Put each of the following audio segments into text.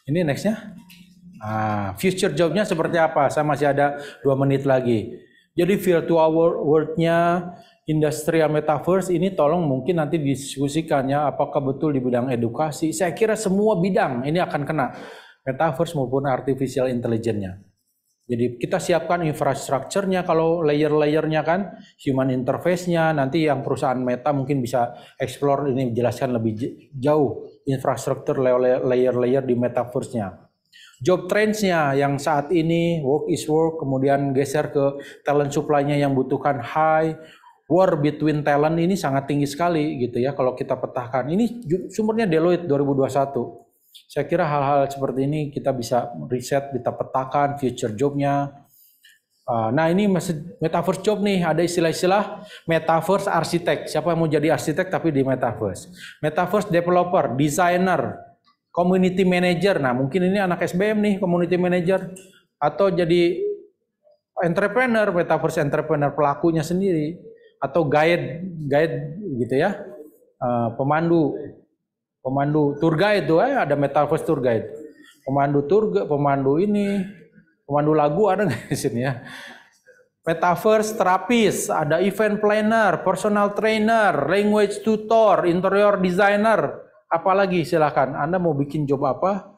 Ini nextnya. Future jobnya seperti apa? Saya masih ada 2 menit lagi. Jadi virtual world-nya industrial metaverse ini tolong mungkin nanti diskusikan ya, apakah betul di bidang edukasi. Saya kira semua bidang ini akan kena metaverse maupun artificial intelligence-nya. Jadi kita siapkan infrastrukturnya, kalau layer-layernya kan, human interface-nya, nanti yang perusahaan Meta mungkin bisa explore ini, jelaskan lebih jauh infrastruktur layer-layer di metaverse-nya. Job trends-nya yang saat ini work is work, kemudian geser ke talent supply-nya yang butuhkan high, war between talent ini sangat tinggi sekali gitu ya kalau kita petahkan. Ini sumbernya Deloitte 2021. Saya kira hal-hal seperti ini kita bisa riset, kita petakan future job-nya. Nah ini masih metaverse job nih, ada istilah-istilah metaverse arsitek. Siapa yang mau jadi arsitek tapi di metaverse? Metaverse developer, designer, community manager. Nah mungkin ini anak SBM nih, community manager. Atau jadi entrepreneur, metaverse entrepreneur, pelakunya sendiri. Atau guide gitu ya, pemandu tour guide tuh, ada metaverse tour guide, pemandu lagu ada nggak di sini ya? Metaverse terapis, ada event planner, personal trainer, language tutor, interior designer, apalagi silakan. Anda mau bikin job apa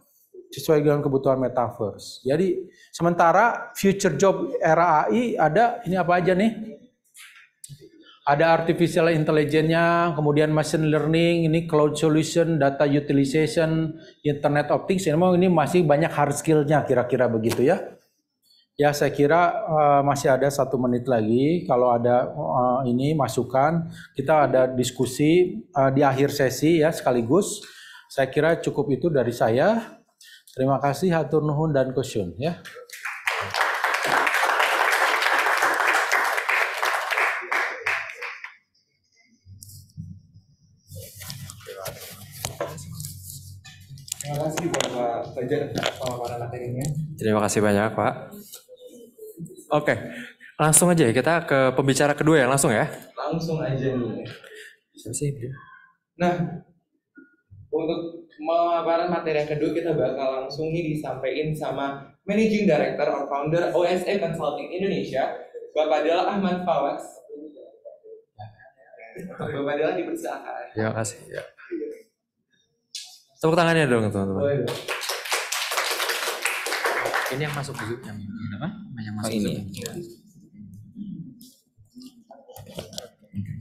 sesuai dengan kebutuhan metaverse. Jadi sementara future job era AI ada ini apa aja nih? Ada artificial intelligence-nya, kemudian machine learning, ini cloud solution, data utilization, internet of things. Ini masih banyak hard skill-nya, kira-kira begitu ya. Ya saya kira masih ada 1 menit lagi. Kalau ada ini masukan, kita ada diskusi di akhir sesi ya sekaligus. Saya kira cukup itu dari saya. Terima kasih, hatur nuhun dan kusyun ya. Terima kasih Bapak Fajar pemaparan materinya. Terima kasih banyak Pak. Oke, langsung aja kita ke pembicara kedua ya, langsung ya. Langsung aja nih. Siapa sih? Nah, untuk pemaparan materi yang kedua kita bakal langsung nih disampaikan sama Managing Director or Founder OSE Consulting Indonesia, Bapak Dela Ahmad Fawaz. Bapak Dela dipersilakan. Terima kasih. Ya. Tepuk tangannya dong teman-teman. Ini yang masuk dulu, yang apa? Yang masuk ini.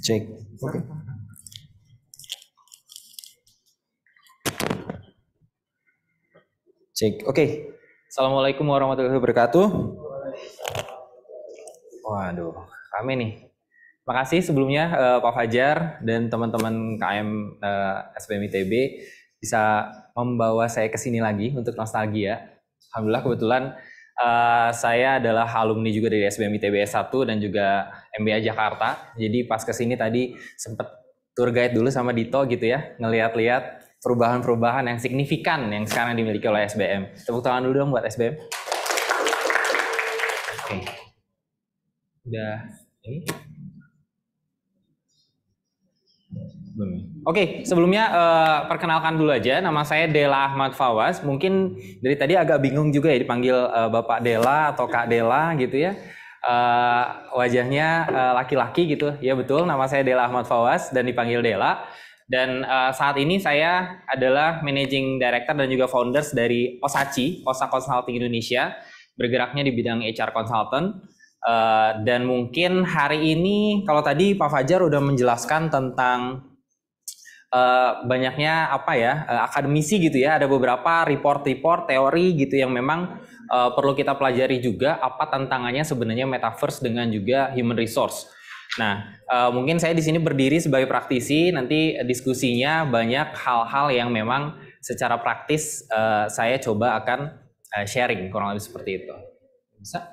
Cek. Oke. Cek. Oke. Assalamualaikum warahmatullahi wabarakatuh. Waduh, kami nih. Makasih sebelumnya Pak Fajar dan teman-teman KM SBM ITB bisa membawa saya ke sini lagi untuk nostalgia. Alhamdulillah kebetulan saya adalah alumni juga dari SBM ITB S1 dan juga MBA Jakarta. Jadi pas ke sini tadi sempat tour guide dulu sama Dito gitu ya, ngelihat-lihat perubahan-perubahan yang signifikan yang sekarang dimiliki oleh SBM. Tepuk tangan dulu dong buat SBM. Oke. Udah ini. Oke, sebelumnya perkenalkan dulu aja, nama saya Dela Ahmad Fawaz. Mungkin dari tadi agak bingung juga ya dipanggil Bapak Dela atau Kak Dela gitu ya. Wajahnya laki-laki gitu, ya betul. Nama saya Dela Ahmad Fawaz dan dipanggil Dela. Dan saat ini saya adalah Managing Director dan juga Founders dari OSACI, OSA Consulting Indonesia, bergeraknya di bidang HR Consultant. Dan mungkin hari ini, kalau tadi Pak Fajar udah menjelaskan tentang banyaknya akademisi gitu ya, ada beberapa report-report teori gitu yang memang perlu kita pelajari juga apa tantangannya sebenarnya metaverse dengan juga human resource. Nah, mungkin saya di sini berdiri sebagai praktisi, nanti diskusinya banyak hal-hal yang memang secara praktis saya coba akan sharing kurang lebih seperti itu. Bisa?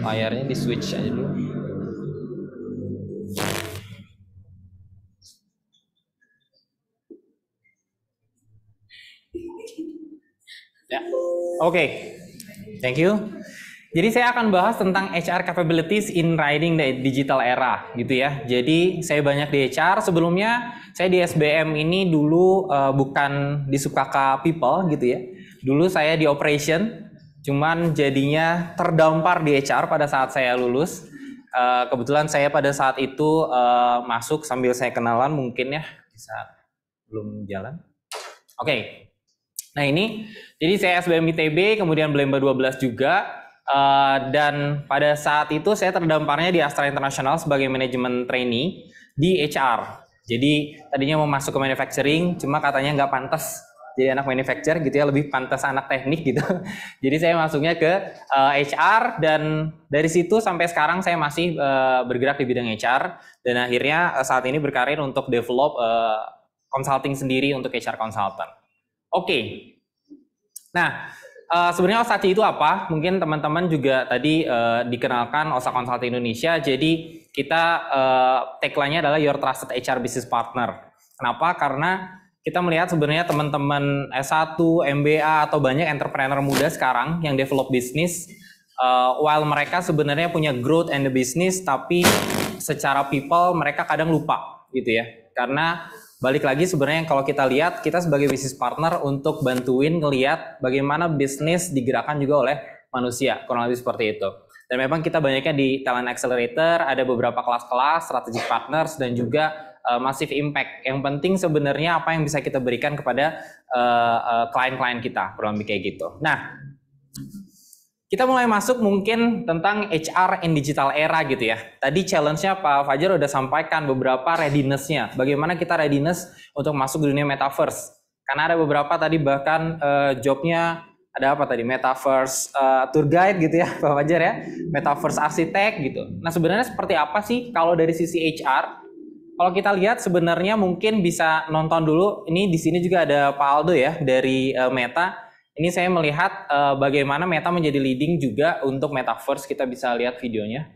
layarnya di switch aja dulu. Ya, oke. Thank you. Jadi saya akan bahas tentang HR capabilities in riding the digital era gitu ya. Jadi saya banyak di HR. Sebelumnya saya di SBM ini dulu bukan di Subkaka People gitu ya. Dulu saya di operation, cuman jadinya terdampar di HR pada saat saya lulus. Kebetulan saya pada saat itu masuk sambil saya kenalan mungkin ya, bisa belum jalan. Oke. Nah ini, jadi saya SBM ITB, kemudian Belemba 12 juga. Dan pada saat itu saya terdamparnya di Astra International sebagai manajemen trainee di HR. Jadi tadinya mau masuk ke manufacturing, cuma katanya nggak pantas jadi anak manufacturer gitu ya, lebih pantas anak teknik gitu. Jadi saya masuknya ke HR dan dari situ sampai sekarang saya masih bergerak di bidang HR dan akhirnya saat ini berkarir untuk develop consulting sendiri untuk HR consultant. Oke. Nah, sebenarnya Osaci itu apa? Mungkin teman-teman juga tadi dikenalkan Osa Consulting Indonesia. Jadi kita tagline-nya adalah Your Trusted HR Business Partner. Kenapa? Karena kita melihat sebenarnya teman-teman S1, MBA atau banyak entrepreneur muda sekarang yang develop bisnis, while mereka sebenarnya punya growth and the business, tapi secara people mereka kadang lupa gitu ya. Karena balik lagi sebenarnya kalau kita lihat, kita sebagai business partner untuk bantuin ngelihat bagaimana bisnis digerakkan juga oleh manusia, kurang lebih seperti itu. Dan memang kita banyaknya di Talent Accelerator, ada beberapa kelas-kelas, strategic partners, dan juga massive impact. Yang penting sebenarnya apa yang bisa kita berikan kepada klien-klien kita, kurang lebih kayak gitu. Nah, kita mulai masuk mungkin tentang HR in digital era gitu ya. Tadi challenge-nya Pak Fajar udah sampaikan beberapa readiness-nya. Bagaimana kita readiness untuk masuk ke dunia metaverse. Karena ada beberapa tadi bahkan job-nya ada apa tadi? Metaverse tour guide gitu ya Pak Fajar ya. Metaverse arsitek gitu. Nah sebenarnya seperti apa sih kalau dari sisi HR? Kalau kita lihat sebenarnya mungkin bisa nonton dulu. Ini di sini juga ada Pak Aldo ya dari Meta. Ini saya melihat bagaimana Meta menjadi leading juga untuk Metaverse. Kita bisa lihat videonya.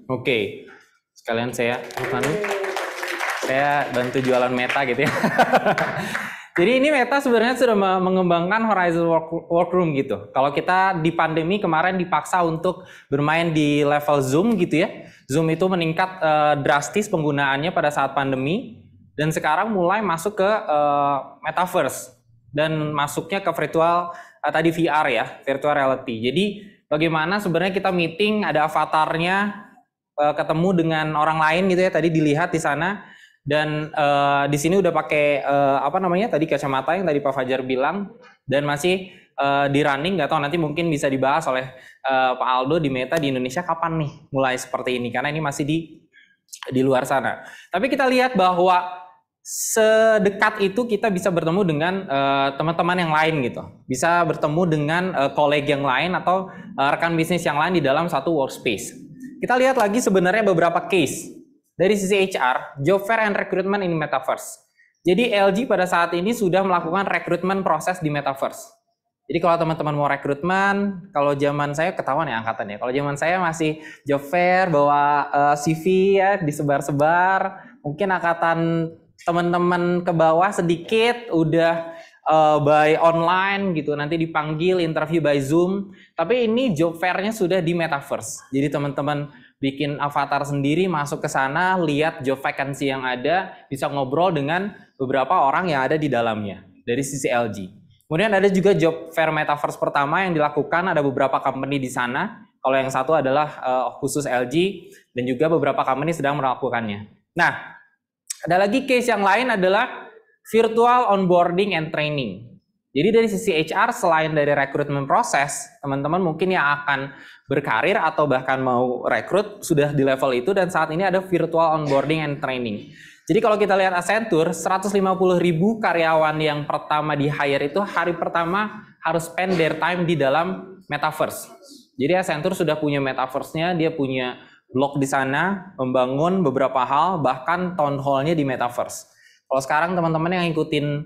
Oke, sekalian saya bantu jualan Meta gitu ya. Jadi ini Meta sebenarnya sudah mengembangkan Horizon Workroom gitu. Kalau kita di pandemi kemarin dipaksa untuk bermain di level Zoom gitu ya. Zoom itu meningkat drastis penggunaannya pada saat pandemi dan sekarang mulai masuk ke Metaverse dan masuknya ke virtual tadi VR ya, virtual reality. Jadi bagaimana sebenarnya kita meeting ada avatarnya, ketemu dengan orang lain gitu ya, tadi dilihat di sana dan di sini udah pakai apa namanya tadi kacamata yang tadi Pak Fajar bilang dan masih di running, nggak tahu nanti mungkin bisa dibahas oleh Pak Aldo di Meta di Indonesia kapan nih mulai seperti ini karena ini masih di luar sana. Tapi kita lihat bahwa sedekat itu kita bisa bertemu dengan teman-teman yang lain gitu, bisa bertemu dengan kolega yang lain atau rekan bisnis yang lain di dalam satu workspace. Kita lihat lagi sebenarnya beberapa case dari sisi HR, job fair and recruitment in metaverse. Jadi LG pada saat ini sudah melakukan rekrutmen proses di metaverse. Jadi kalau teman-teman mau rekrutmen, kalau zaman saya ketahuan ya angkatan ya. Kalau zaman saya masih job fair, bawa CV ya disebar-sebar. Mungkin angkatan teman-teman ke bawah sedikit udah by online gitu, nanti dipanggil interview by Zoom. Tapi ini job fair-nya sudah di Metaverse. Jadi teman-teman bikin avatar sendiri, masuk ke sana, lihat job vacancy yang ada, bisa ngobrol dengan beberapa orang yang ada di dalamnya dari sisi LG. Kemudian ada juga job fair Metaverse pertama yang dilakukan, ada beberapa company di sana. Kalau yang satu adalah khusus LG dan juga beberapa company sedang melakukannya. Nah, ada lagi case yang lain adalah virtual onboarding and training. Jadi dari sisi HR selain dari rekrutmen proses, teman-teman mungkin yang akan berkarir atau bahkan mau rekrut sudah di level itu, dan saat ini ada virtual onboarding and training. Jadi kalau kita lihat Accenture, 150.000 karyawan yang pertama di hire itu hari pertama harus spend their time di dalam Metaverse. Jadi Accenture sudah punya Metaverse-nya, dia punya blog di sana, membangun beberapa hal, bahkan town hall-nya di Metaverse. Kalau sekarang teman-teman yang ngikutin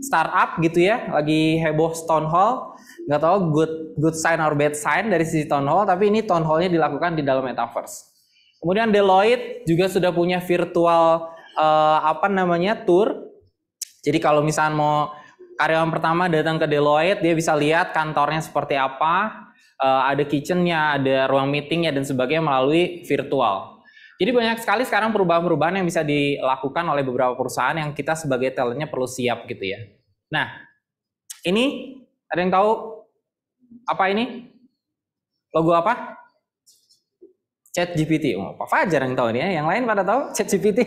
startup gitu ya, lagi heboh town hall, nggak tahu good sign or bad sign dari sisi town hall, tapi ini town hall-nya dilakukan di dalam Metaverse. Kemudian Deloitte juga sudah punya virtual tour. Jadi kalau misalnya mau karyawan pertama datang ke Deloitte, dia bisa lihat kantornya seperti apa, ada kitchennya, ada ruang meetingnya dan sebagainya melalui virtual. Jadi banyak sekali sekarang perubahan-perubahan yang bisa dilakukan oleh beberapa perusahaan yang kita sebagai talentnya perlu siap gitu ya. Nah, ini ada yang tahu apa ini? Logo apa? ChatGPT. Oh, Pak Fajar yang tahu nih ya. Yang lain pada tahu ChatGPT?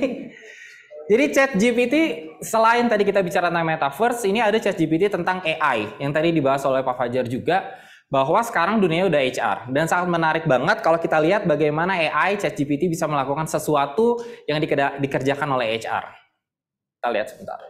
Jadi ChatGPT selain tadi kita bicara tentang Metaverse, ini ada ChatGPT tentang AI yang tadi dibahas oleh Pak Fajar juga, bahwa sekarang dunia udah HR dan sangat menarik banget kalau kita lihat bagaimana AI ChatGPT bisa melakukan sesuatu yang dikerjakan oleh HR. Kita lihat sebentar.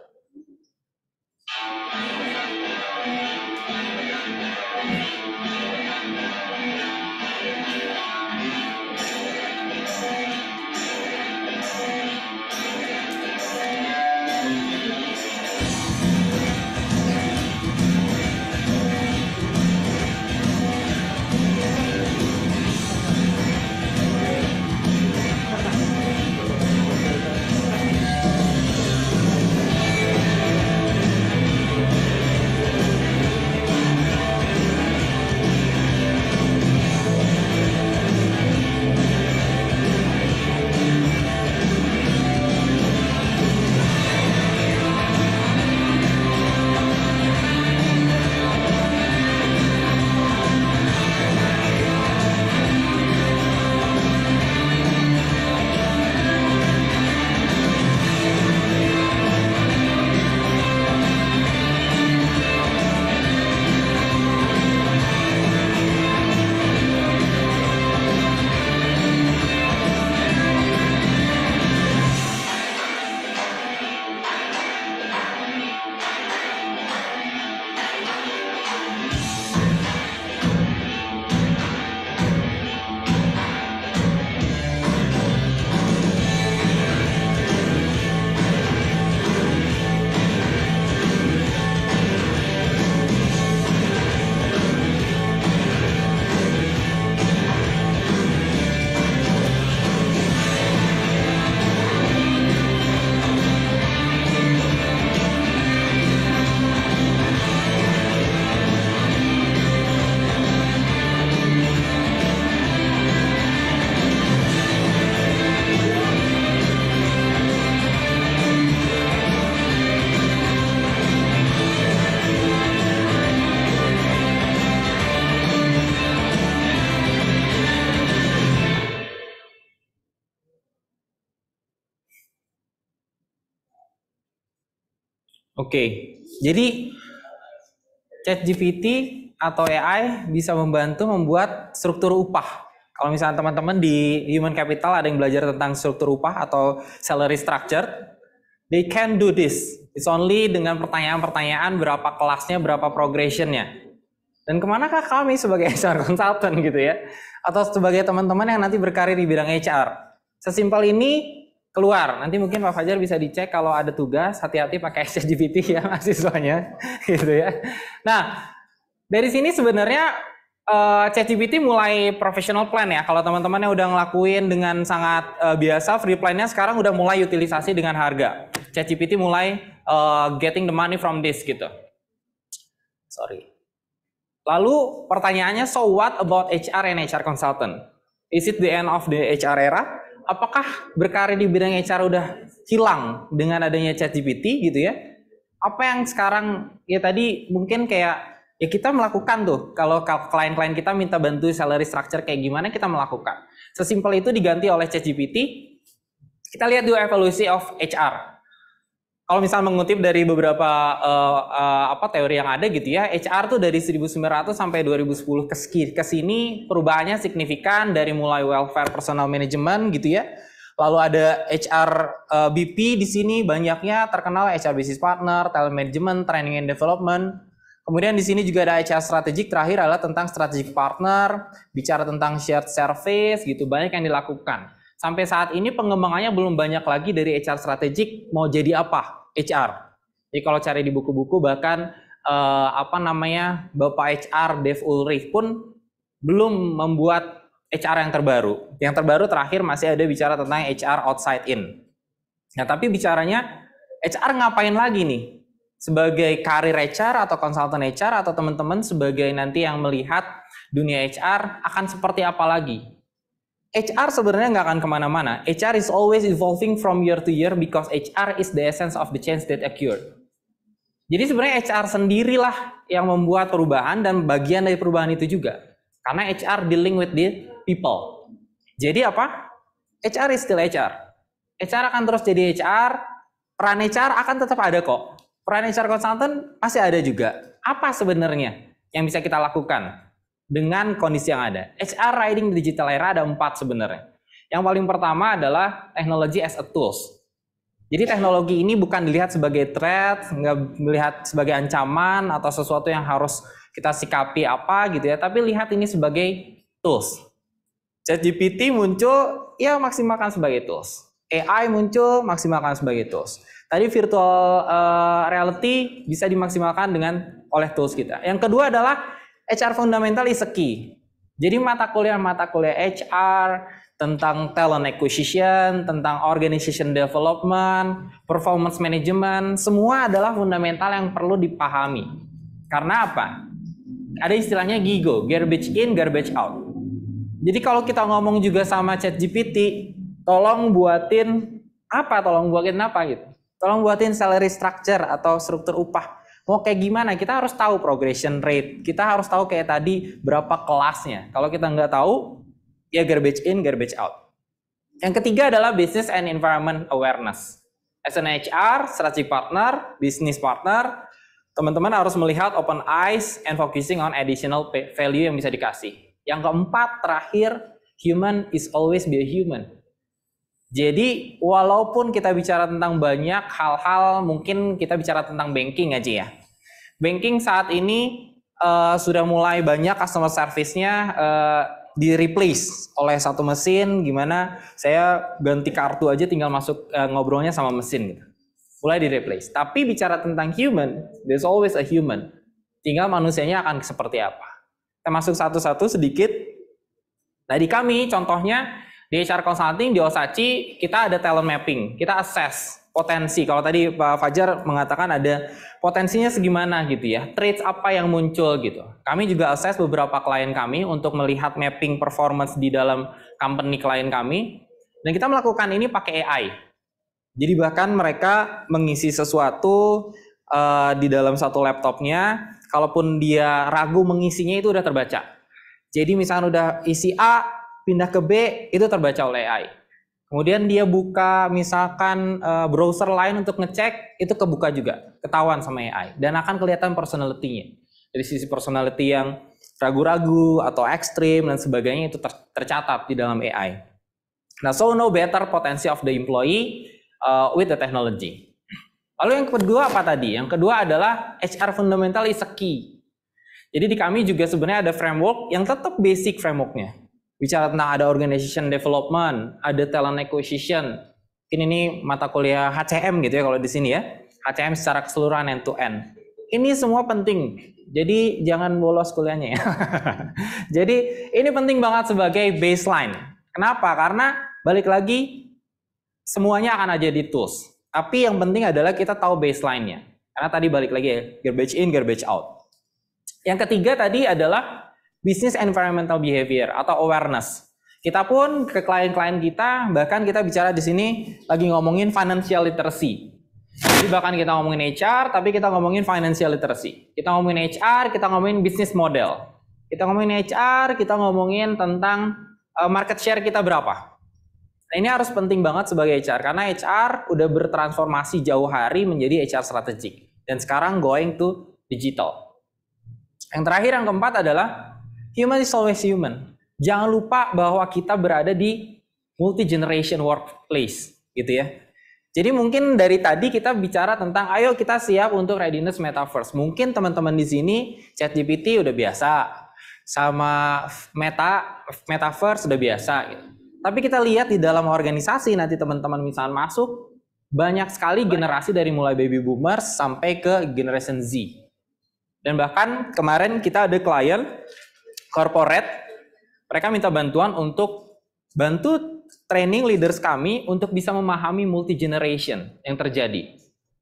Oke, jadi ChatGPT atau AI bisa membantu membuat struktur upah. Kalau misalnya teman-teman di Human Capital ada yang belajar tentang struktur upah atau salary structure, they can do this. It's only dengan pertanyaan-pertanyaan berapa kelasnya, berapa progressionnya. Dan kemanakah kami sebagai HR consultant gitu ya? Atau sebagai teman-teman yang nanti berkarir di bidang HR. Sesimpel ini keluar. Nanti mungkin Pak Fajar bisa dicek kalau ada tugas, hati-hati pakai ChatGPT ya mahasiswanya gitu ya. Nah, dari sini sebenarnya ChatGPT mulai professional plan ya. Kalau teman-teman yang udah ngelakuin dengan sangat biasa, free plan-nya sekarang udah mulai utilisasi dengan harga. ChatGPT mulai getting the money from this gitu. Sorry. Lalu pertanyaannya, so what about HR and HR consultant? Is it the end of the HR era? Apakah berkarir di bidang HR udah hilang dengan adanya ChatGPT gitu ya? Apa yang sekarang ya tadi mungkin kayak ya kita melakukan tuh, kalau klien-klien kita minta bantu salary structure kayak gimana, kita melakukan. Sesimpel itu diganti oleh ChatGPT. Kita lihat dulu evolusi of HR. Kalau misal mengutip dari beberapa teori yang ada gitu ya, HR tuh dari 1900 sampai 2010 ke sini perubahannya signifikan, dari mulai welfare personal management gitu ya. Lalu ada HR BP di sini banyaknya terkenal, HR business partner, talent management, training and development. Kemudian di sini juga ada HR strategik, terakhir adalah tentang strategic partner, bicara tentang shared service gitu, banyak yang dilakukan. Sampai saat ini pengembangannya belum banyak lagi dari HR strategik mau jadi apa HR. Jadi kalau cari di buku-buku bahkan Bapak HR Dave Ulrich pun belum membuat HR yang terbaru. Yang terbaru terakhir masih ada bicara tentang HR outside in. Nah, tapi bicaranya HR ngapain lagi nih? Sebagai karir HR atau konsultan HR atau teman-teman sebagai nanti yang melihat dunia HR akan seperti apa lagi? HR sebenarnya nggak akan kemana-mana. HR is always evolving from year to year because HR is the essence of the change that occurred. Jadi sebenarnya HR sendirilah yang membuat perubahan dan bagian dari perubahan itu juga. Karena HR dealing with the people. Jadi apa? HR is still HR. HR akan terus jadi HR. Peran HR akan tetap ada kok. Peran HR consultant masih ada juga. Apa sebenarnya yang bisa kita lakukan dengan kondisi yang ada? HR riding digital era ada 4 sebenarnya. Yang paling pertama adalah technology as a tools. Jadi teknologi ini bukan dilihat sebagai threat, nggak melihat sebagai ancaman atau sesuatu yang harus kita sikapi apa gitu ya, tapi lihat ini sebagai tools. ChatGPT muncul, ya maksimalkan sebagai tools. AI muncul, maksimalkan sebagai tools. Tadi virtual reality bisa dimaksimalkan oleh tools kita. Yang kedua adalah HR fundamental is a key. Jadi mata kuliah HR tentang talent acquisition, tentang organization development, performance management, semua adalah fundamental yang perlu dipahami. Karena apa? Ada istilahnya GIGO, garbage in, garbage out. Jadi kalau kita ngomong juga sama ChatGPT, tolong buatin apa gitu. Tolong buatin salary structure atau struktur upah. Mau kayak gimana? Kita harus tahu progression rate. Kita harus tahu kayak tadi berapa kelasnya. Kalau kita nggak tahu, ya garbage in, garbage out. Yang ketiga adalah business and environment awareness. As an HR, strategic partner, business partner, teman-teman harus melihat open eyes and focusing on additional value yang bisa dikasih. Yang keempat, terakhir, human is always be a human. Jadi walaupun kita bicara tentang banyak hal-hal, mungkin kita bicara tentang banking aja ya. Banking saat ini sudah mulai banyak customer service-nya di-replace oleh satu mesin, gimana saya ganti kartu aja tinggal masuk ngobrolnya sama mesin gitu. Mulai di-replace. Tapi bicara tentang human, there's always a human. Tinggal manusianya akan seperti apa. Kita masuk satu-satu sedikit. Nah di kami contohnya, di HR Consulting, di Osachi, kita ada talent mapping. Kita assess potensi. Kalau tadi Pak Fajar mengatakan ada potensinya segimana gitu ya. Traits apa yang muncul gitu. Kami juga assess beberapa klien kami untuk melihat mapping performance di dalam company klien kami. Dan kita melakukan ini pakai AI. Jadi bahkan mereka mengisi sesuatu di dalam satu laptopnya. Kalaupun dia ragu mengisinya itu udah terbaca. Jadi misalnya udah isi A, pindah ke B, itu terbaca oleh AI. Kemudian dia buka misalkan browser lain untuk ngecek, itu kebuka juga, ketahuan sama AI. Dan akan kelihatan personality-nya. Dari sisi personality yang ragu-ragu atau ekstrim dan sebagainya itu tercatat di dalam AI. Nah, so know better potensi of the employee with the technology. Lalu yang kedua apa tadi? Yang kedua adalah HR fundamental is a key. Jadi di kami juga sebenarnya ada framework yang tetap basic frameworknya. Bicara tentang ada organization development, ada talent acquisition. Ini mata kuliah HCM gitu ya kalau di sini ya. HCM secara keseluruhan end to end. ini semua penting. Jadi jangan bolos kuliahnya ya. Jadi ini penting banget sebagai baseline. Kenapa? Karena balik lagi semuanya akan ada di tools. Tapi yang penting adalah kita tahu baseline-nya. Karena tadi balik lagi ya, garbage in, garbage out. Yang ketiga tadi adalah business environmental behavior atau awareness. Kita pun ke klien-klien kita, bahkan kita bicara di sini lagi ngomongin financial literacy. Jadi bahkan kita ngomongin HR, tapi kita ngomongin financial literacy. Kita ngomongin HR, kita ngomongin business model. Kita ngomongin HR, kita ngomongin tentang market share kita berapa. Nah, ini harus penting banget sebagai HR, karena HR udah bertransformasi jauh hari menjadi HR strategik. Dan sekarang going to digital. Yang terakhir, yang keempat adalah human is always human. Jangan lupa bahwa kita berada di multi-generation workplace, gitu ya. Jadi mungkin dari tadi kita bicara tentang, ayo kita siap untuk readiness metaverse. Mungkin teman-teman di sini ChatGPT udah biasa, sama metaverse udah biasa. Gitu. Tapi kita lihat di dalam organisasi nanti teman-teman misalnya masuk, banyak sekali generasi dari mulai baby boomers sampai ke generation Z. Dan bahkan kemarin kita ada klien corporate, mereka minta bantuan untuk bantu training leaders kami untuk bisa memahami multi generation yang terjadi.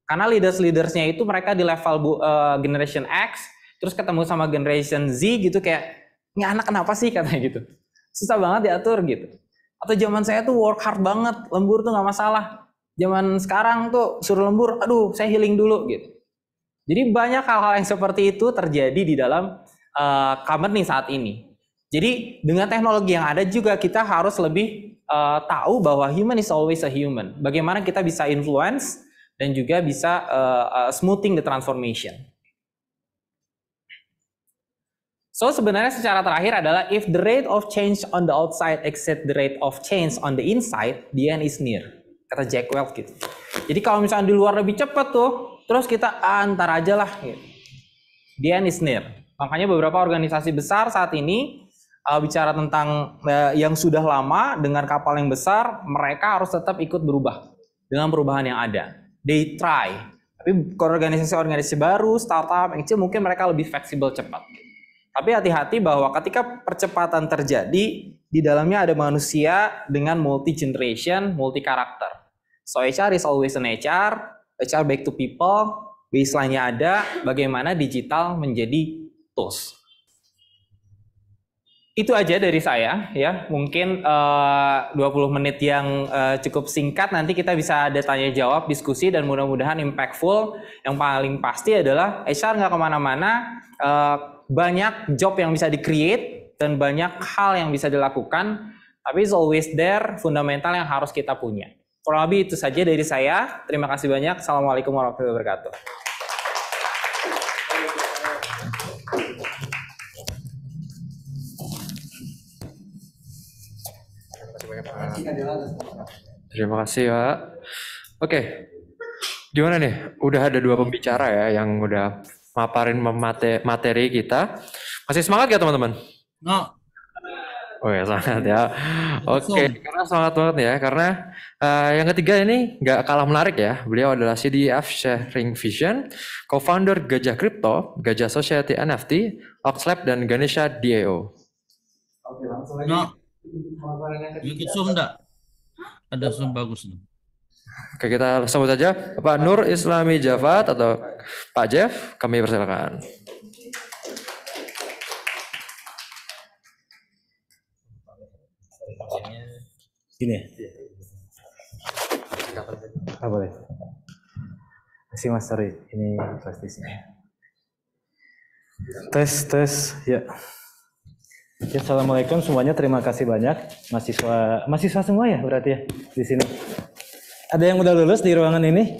Karena leadersnya itu mereka di level generation X, terus ketemu sama generation Z gitu kayak, ini anak kenapa sih katanya gitu. Susah banget diatur gitu. Atau zaman saya tuh work hard banget, lembur tuh nggak masalah. Zaman sekarang tuh suruh lembur, aduh saya healing dulu gitu. Jadi banyak hal-hal yang seperti itu terjadi di dalam company saat ini. Jadi dengan teknologi yang ada juga kita harus lebih tahu bahwa human is always a human. Bagaimana kita bisa influence dan juga bisa smoothing the transformation. So sebenarnya secara terakhir adalah if the rate of change on the outside exceed the rate of change on the inside, the end is near. Kata Jack Welch gitu. Jadi kalau misalnya di luar lebih cepat tuh, terus kita antar aja lah. Gitu. The end is near. Makanya beberapa organisasi besar saat ini bicara tentang yang sudah lama dengan kapal yang besar, mereka harus tetap ikut berubah dengan perubahan yang ada. They try. Tapi organisasi-organisasi baru, startup, yang kecil mungkin mereka lebih fleksibel cepat. Tapi hati-hati bahwa ketika percepatan terjadi, di dalamnya ada manusia dengan multi generation, multi karakter. So HR is always an HR back to people, baseline-nya ada, bagaimana digital menjadi tools. Itu aja dari saya ya, mungkin 20 menit yang cukup singkat, nanti kita bisa ada tanya jawab, diskusi, dan mudah-mudahan impactful. Yang paling pasti adalah HR nggak kemana-mana, banyak job yang bisa di-create dan banyak hal yang bisa dilakukan, tapi it's always there, fundamental yang harus kita punya. Kurang lebih itu saja dari saya, terima kasih banyak, Assalamualaikum warahmatullahi wabarakatuh. Terima kasih Pak. Oke, gimana nih? Udah ada 2 pembicara ya yang udah maparin materi kita. Masih semangat gak teman-teman? No. Oh ya semangat ya. Oke, karena semangat banget ya. Karena yang ketiga ini nggak kalah menarik ya. Beliau adalah CDF Sharing Vision, co-founder Gajah Crypto, Gajah Society NFT, Oxlab, dan Ganesha DAO. Oke, langsung aja. No. Bikin Zoom enggak? Ada Zoom bagus nih. Oke, kita sebut saja Pak Nur Islami Javad atau Pak Jeff, kami persilakan. Gini ya? Boleh. Masih Mas, sorry. Ini prestisnya. Tes, ya. Ya, assalamualaikum semuanya. Terima kasih banyak mahasiswa semua ya berarti ya di sini. Ada yang udah lulus di ruangan ini?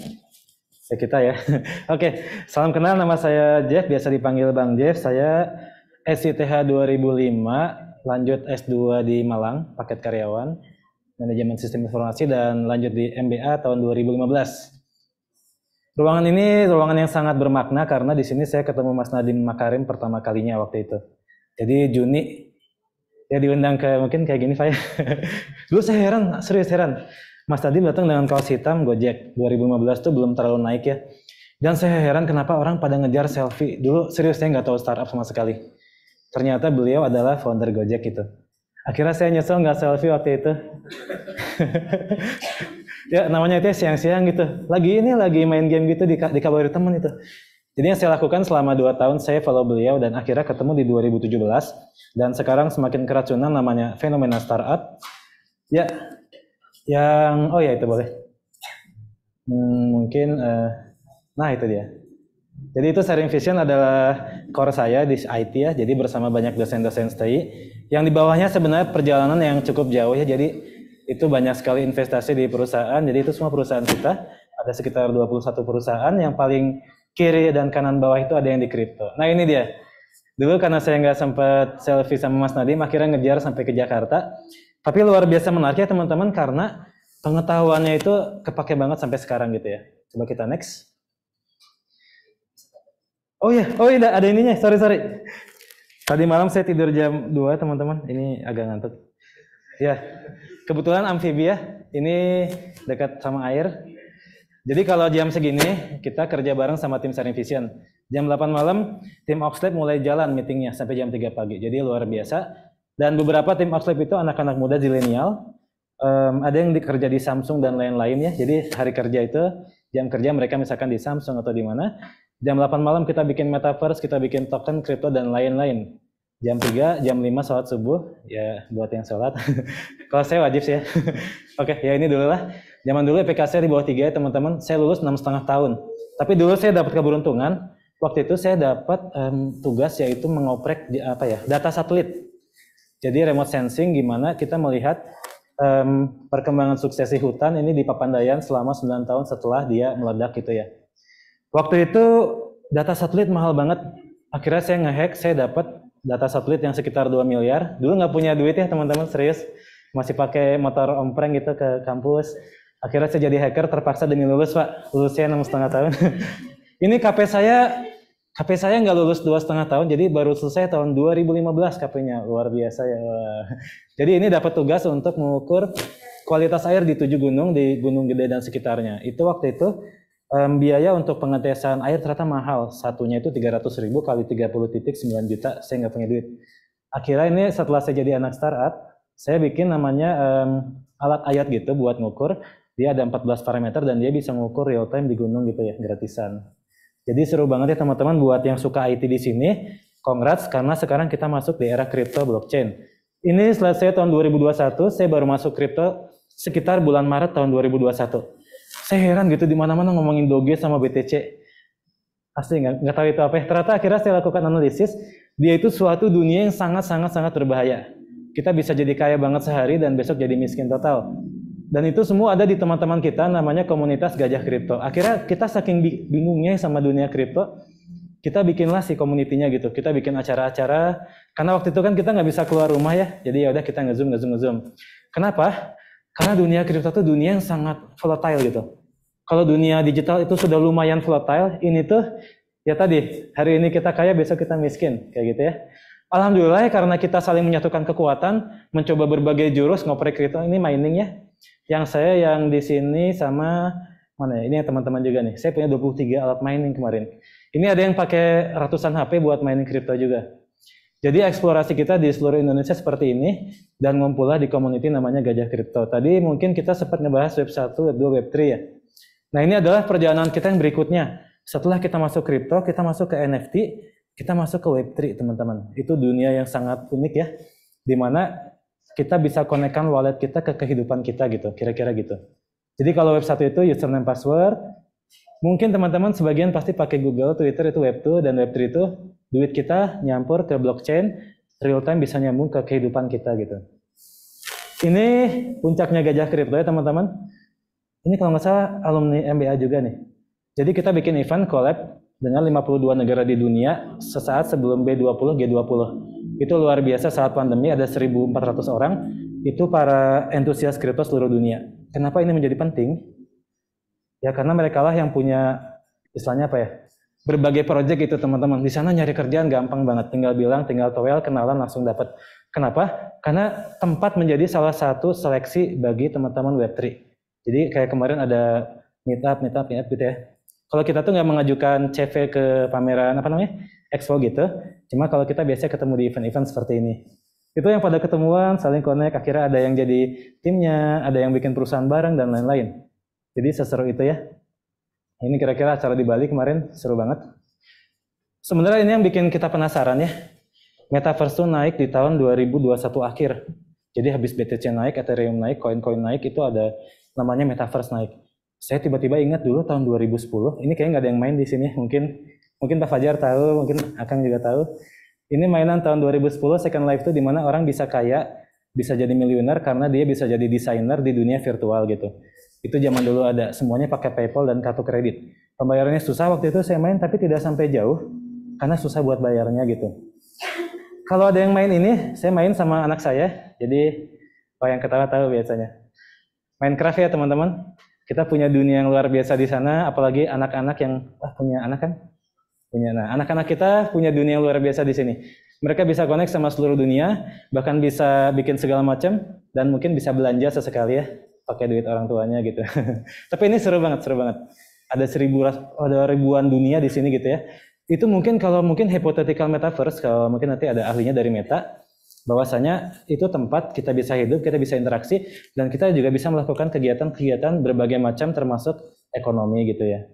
Ya kita ya. Oke, salam kenal. Nama saya Jeff, biasa dipanggil Bang Jeff. Saya SITH 2005, lanjut S2 di Malang, paket karyawan, manajemen sistem informasi, dan lanjut di MBA tahun 2015. Ruangan ini ruangan yang sangat bermakna karena di sini saya ketemu Mas Nadiem Makarim pertama kalinya waktu itu. Jadi Juni ya diundang ke mungkin kayak gini Pak ya. Dulu saya serius heran. Mas Nadiem datang dengan kaos hitam Gojek. 2015 tuh belum terlalu naik ya. Dan saya heran kenapa orang pada ngejar selfie. Dulu serius saya nggak tahu startup sama sekali. Ternyata beliau adalah founder Gojek gitu. Akhirnya saya nyesel nggak selfie waktu itu. Ya namanya itu siang-siang gitu. Lagi main game gitu dikabari teman itu. Jadi yang saya lakukan selama 2 tahun saya follow beliau dan akhirnya ketemu di 2017. Dan sekarang semakin keracunan namanya Fenomena Startup. Ya, oh ya itu boleh. Mungkin nah itu dia. Jadi itu Sharing Vision adalah core saya di IT ya. Jadi bersama banyak dosen-dosen STI. Yang di bawahnya sebenarnya perjalanan yang cukup jauh ya. Jadi itu banyak sekali investasi di perusahaan. Jadi itu semua perusahaan kita. Ada sekitar 21 perusahaan. Yang paling kiri dan kanan bawah itu ada yang di kripto. Nah ini dia. Dulu karena saya nggak sempat selfie sama Mas Nadiem, akhirnya ngejar sampai ke Jakarta. Tapi luar biasa menarik ya teman-teman karena pengetahuannya itu kepake banget sampai sekarang gitu ya. Coba kita next. Oh iya, ada ininya, sorry. Tadi malam saya tidur jam 2 teman-teman, ini agak ngantuk. Ya, kebetulan amfibi ya, ini dekat sama air. Jadi kalau jam segini, kita kerja bareng sama tim Sharing Vision. Jam 8 malam, tim Oxlab mulai jalan meetingnya sampai jam 3 pagi, jadi luar biasa. Dan beberapa tim Oxlab itu anak-anak muda zilenial, ada yang kerja di Samsung dan lain-lain ya, jadi hari kerja itu, jam kerja mereka misalkan di Samsung atau di mana. Jam 8 malam kita bikin metaverse, kita bikin token, kripto, dan lain-lain. Jam 3, jam 5 sholat subuh, ya buat yang sholat. Kalau saya wajib sih ya. Oke, ya ini dulu lah. Zaman dulu IPK saya di bawah 3 ya teman-teman, saya lulus 6,5 tahun. Tapi dulu saya dapat keberuntungan, waktu itu saya dapat tugas yaitu mengoprek data satelit. Jadi remote sensing gimana kita melihat perkembangan suksesi hutan ini di Papandayan selama 9 tahun setelah dia meledak gitu ya. Waktu itu data satelit mahal banget. Akhirnya saya ngehack, saya dapat data satelit yang sekitar 2 miliar. Dulu nggak punya duit ya teman-teman, serius. Masih pakai motor ompreng gitu ke kampus. Akhirnya saya jadi hacker terpaksa demi lulus Pak. Lulusnya 6,5 tahun. Ini KP saya nggak lulus 2,5 tahun, jadi baru selesai tahun 2015 KP-nya. Luar biasa ya. Jadi ini dapat tugas untuk mengukur kualitas air di 7 gunung, di Gunung Gede dan sekitarnya. Itu waktu itu biaya untuk pengetesan air ternyata mahal. Satunya itu 300.000 kali 30 titik 9 juta. Saya nggak punya duit. Akhirnya ini setelah saya jadi anak startup, saya bikin namanya alat ayat gitu buat ngukur. Dia ada 14 parameter dan dia bisa ngukur real time di gunung gitu ya, gratisan. Jadi seru banget ya teman-teman buat yang suka IT di sini. Congrats karena sekarang kita masuk di era crypto blockchain. Ini selesai tahun 2021, saya baru masuk crypto sekitar bulan Maret tahun 2021. Saya heran gitu di mana-mana ngomongin Doge sama BTC. Asli nggak tahu itu apa ya. Ternyata akhirnya saya lakukan analisis, dia itu suatu dunia yang sangat berbahaya. Kita bisa jadi kaya banget sehari dan besok jadi miskin total. Dan itu semua ada di teman-teman kita namanya komunitas Gajah Kripto. Akhirnya kita saking bingungnya sama dunia kripto, kita bikinlah si community-nya gitu. Kita bikin acara-acara, karena waktu itu kan kita nggak bisa keluar rumah ya. Jadi ya udah kita nge-zoom. Kenapa? Karena dunia kripto itu dunia yang sangat volatile gitu. Kalau dunia digital itu sudah lumayan volatile, ini tuh ya tadi, hari ini kita kaya, besok kita miskin, kayak gitu ya. Alhamdulillah ya, karena kita saling menyatukan kekuatan, mencoba berbagai jurus ngoprek kripto, ini mining ya. Yang saya yang di sini sama mana ya? Ini teman-teman juga nih. Saya punya 23 alat mining kemarin. Ini ada yang pakai ratusan HP buat mining kripto juga. Jadi eksplorasi kita di seluruh Indonesia seperti ini dan ngumpullah di community namanya Gajah Kripto. Tadi mungkin kita sempat ngebahas web 1, web 2, web 3 ya. Nah, ini adalah perjalanan kita yang berikutnya. Setelah kita masuk kripto, kita masuk ke NFT, kita masuk ke web 3, teman-teman. Itu dunia yang sangat unik ya. Di mana kita bisa konekkan wallet kita ke kehidupan kita gitu, kira-kira gitu. Jadi kalau web 1 itu username password, mungkin teman-teman sebagian pasti pakai Google, Twitter itu web 2, dan web 3 itu duit kita nyampur ke blockchain, real time bisa nyambung ke kehidupan kita gitu. Ini puncaknya Gajah Kripto ya teman-teman. Ini kalau nggak salah alumni MBA juga nih. Jadi kita bikin event collab dengan 52 negara di dunia sesaat sebelum B20, G20. Itu luar biasa saat pandemi ada 1.400 orang. Itu para entusias kripto seluruh dunia. Kenapa ini menjadi penting? Ya karena mereka lah yang punya istilahnya apa ya? Berbagai project itu teman-teman. Di sana nyari kerjaan gampang banget. Tinggal bilang, tinggal towel, kenalan langsung dapat. Kenapa? Karena tempat menjadi salah satu seleksi bagi teman-teman Web3. Jadi kayak kemarin ada meetup gitu ya. Kalau kita tuh nggak mengajukan CV ke pameran apa namanya expo gitu, cuma kalau kita biasanya ketemu di event-event seperti ini. Itu yang pada ketemuan, saling connect, akhirnya ada yang jadi timnya, ada yang bikin perusahaan bareng dan lain-lain. Jadi seseru itu ya. Ini kira-kira acara di Bali kemarin seru banget. Sebenarnya ini yang bikin kita penasaran ya. Metaverse tuh naik di tahun 2021 akhir. Jadi habis BTC naik, Ethereum naik, koin-koin naik, itu ada namanya Metaverse naik. Saya tiba-tiba ingat dulu tahun 2010, ini kayaknya nggak ada yang main di sini. Mungkin Pak Fajar tahu, mungkin Akang juga tahu. Ini mainan tahun 2010 Second Life tuh dimana orang bisa kaya, bisa jadi miliuner karena dia bisa jadi desainer di dunia virtual gitu. Itu zaman dulu ada, semuanya pakai PayPal dan kartu kredit. Pembayarannya susah waktu itu saya main, tapi tidak sampai jauh karena susah buat bayarnya gitu. Kalau ada yang main ini, saya main sama anak saya, jadi yang ketawa tahu biasanya. Minecraft ya teman-teman, kita punya dunia yang luar biasa di sana, apalagi anak-anak yang punya anak kan? Punya. Nah, anak-anak kita punya dunia yang luar biasa di sini. Mereka bisa connect sama seluruh dunia, bahkan bisa bikin segala macam, dan mungkin bisa belanja sesekali ya, pakai duit orang tuanya gitu. Tapi ini seru banget, seru banget. Ada ribuan dunia di sini gitu ya. Itu mungkin kalau mungkin hypothetical metaverse, kalau mungkin nanti ada ahlinya dari Meta, bahwasanya itu tempat kita bisa hidup, kita bisa interaksi, dan kita juga bisa melakukan kegiatan-kegiatan berbagai macam termasuk ekonomi gitu ya.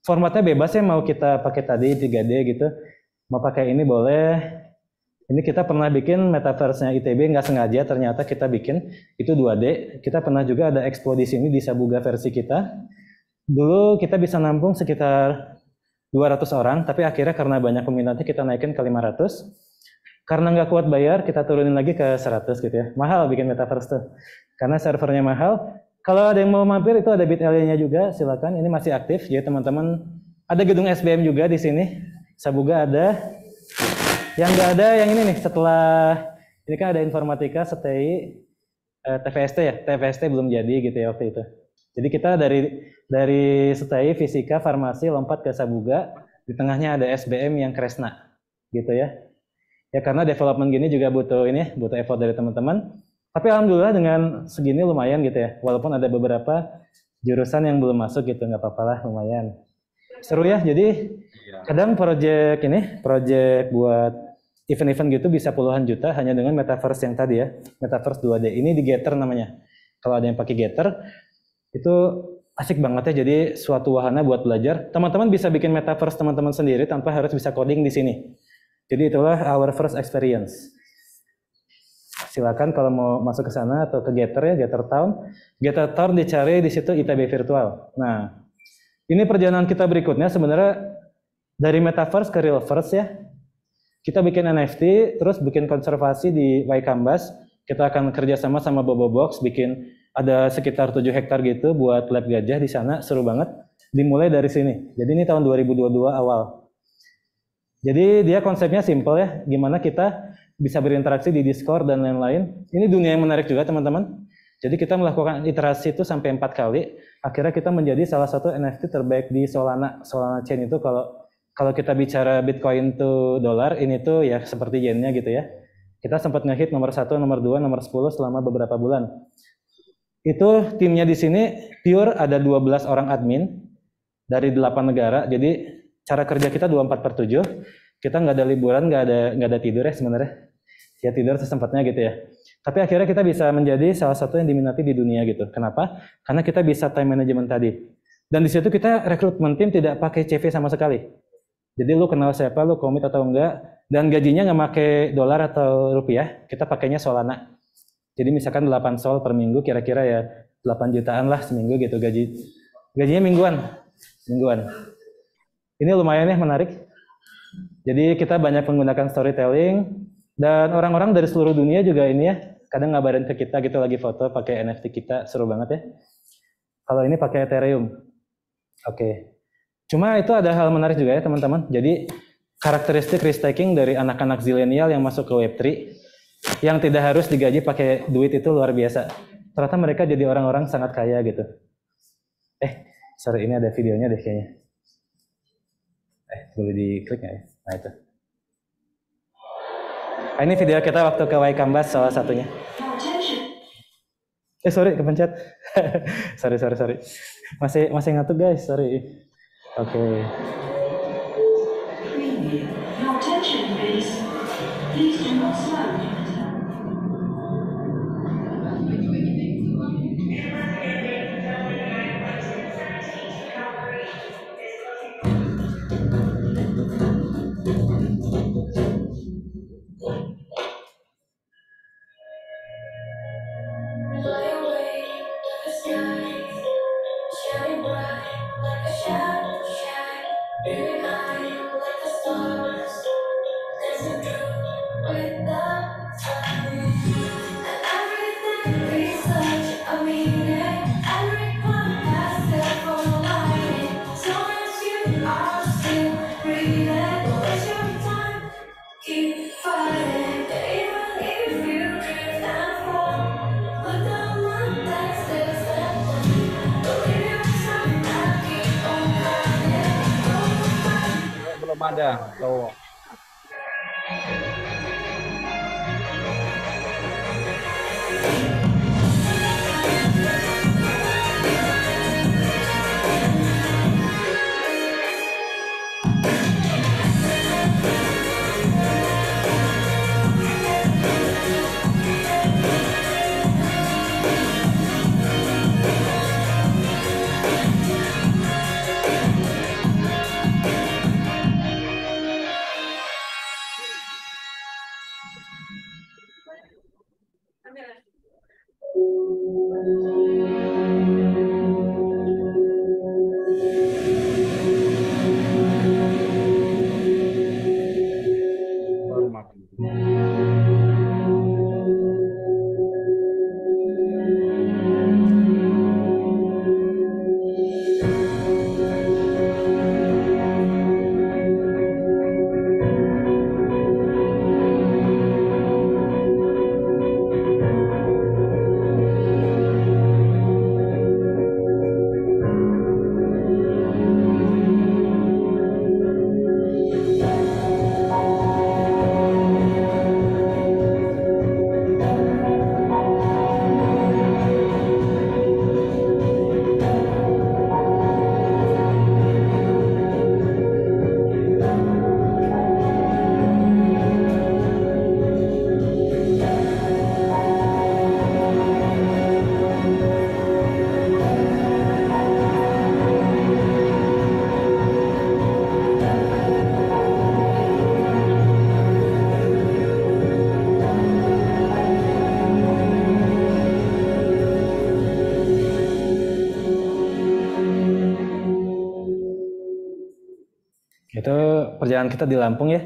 Formatnya bebas ya, mau kita pakai tadi 3D gitu, mau pakai ini boleh. Ini kita pernah bikin metaverse-nya ITB, nggak sengaja ternyata kita bikin, itu 2D. Kita pernah juga ada expo di sini di Sabuga versi kita. Dulu kita bisa nampung sekitar 200 orang, tapi akhirnya karena banyak peminatnya kita naikin ke 500. Karena nggak kuat bayar, kita turunin lagi ke 100 gitu ya. Mahal bikin metaverse tuh, karena servernya mahal. Kalau ada yang mau mampir itu ada Bit.ly-nya juga, silakan. Ini masih aktif, jadi teman-teman. Ada gedung SBM juga di sini. Sabuga ada. Yang nggak ada yang ini nih, setelah ini kan ada informatika, STI, TVST ya. TVST belum jadi gitu ya waktu itu. Jadi kita dari STI, fisika, farmasi lompat ke Sabuga. Di tengahnya ada SBM yang Kresna, gitu ya. Ya karena development gini juga butuh effort dari teman-teman. Tapi alhamdulillah dengan segini lumayan gitu ya. Walaupun ada beberapa jurusan yang belum masuk gitu, nggak apa-apa lah, lumayan. Seru ya. Jadi kadang project buat event-event gitu bisa puluhan juta hanya dengan metaverse yang tadi ya, metaverse 2D. Ini di Getter namanya. Kalau ada yang pakai Getter itu asik banget ya. Jadi suatu wahana buat belajar. Teman-teman bisa bikin metaverse teman-teman sendiri tanpa harus bisa coding di sini. Jadi itulah our first experience. Silakan kalau mau masuk ke sana atau ke Getter ya, Getter Town. Getter Town dicari di situ ITB virtual. Nah, ini perjalanan kita berikutnya sebenarnya dari metaverse ke realverse ya. Kita bikin NFT, terus bikin konservasi di Y Canvas. Kita akan kerjasama sama Bobo Box, bikin ada sekitar 7 hektar gitu buat lab gajah di sana, seru banget. Dimulai dari sini. Jadi ini tahun 2022 awal. Jadi dia konsepnya simple ya, gimana kita bisa berinteraksi di Discord dan lain-lain. Ini dunia yang menarik juga teman-teman. Jadi kita melakukan iterasi itu sampai 4 kali. Akhirnya kita menjadi salah satu NFT terbaik di Solana. Solana Chain itu kalau kita bicara Bitcoin to dolar, ini tuh ya seperti yennya gitu ya. Kita sempat ngehit nomor 1, nomor 2, nomor 10 selama beberapa bulan. Itu timnya di sini pure ada 12 orang admin dari 8 negara. Jadi cara kerja kita 24/7. Kita nggak ada liburan, nggak ada tidur ya sebenarnya. Ya tidur sesempatnya gitu ya. Tapi akhirnya kita bisa menjadi salah satu yang diminati di dunia gitu. Kenapa? Karena kita bisa time management tadi. Dan di situ kita rekrutmen tim tidak pakai CV sama sekali. Jadi lu kenal siapa, lu komit atau enggak, dan gajinya nggak pakai dolar atau rupiah, kita pakainya Solana. Jadi misalkan 8 sol per minggu, kira-kira ya 8 jutaan lah seminggu gitu gajinya mingguan. Ini lumayan ya, menarik. Jadi kita banyak menggunakan storytelling, dan orang-orang dari seluruh dunia juga ini ya, kadang ngabarin ke kita gitu lagi foto pakai NFT kita, seru banget ya. Kalau ini pakai Ethereum. Oke. Cuma itu ada hal menarik juga ya teman-teman. Jadi karakteristik risk-taking dari anak-anak zilenial yang masuk ke Web3, yang tidak harus digaji pakai duit itu luar biasa. Ternyata mereka jadi orang-orang sangat kaya gitu. Sorry, ini ada videonya deh kayaknya. Boleh diklik nggak ya? Nah itu. Ini video kita waktu ke Y Canvas salah satunya. Sorry, kepencet. sorry. Masih ngantuk guys, sorry. Oke. Your attention, please. Please do not slow. Fly away like a sky, shining bright like a shadow shine, burning high like the stars, dancing through without time. And everything we such a meaning, every cloud has their own lighting. As long as you are still breathing, don't waste your time, keep fighting. Even if you drift and fall, put down one that stays that one. Believe yourself and keep on running. Belum ada. Tuh. Itu perjalanan kita di Lampung ya.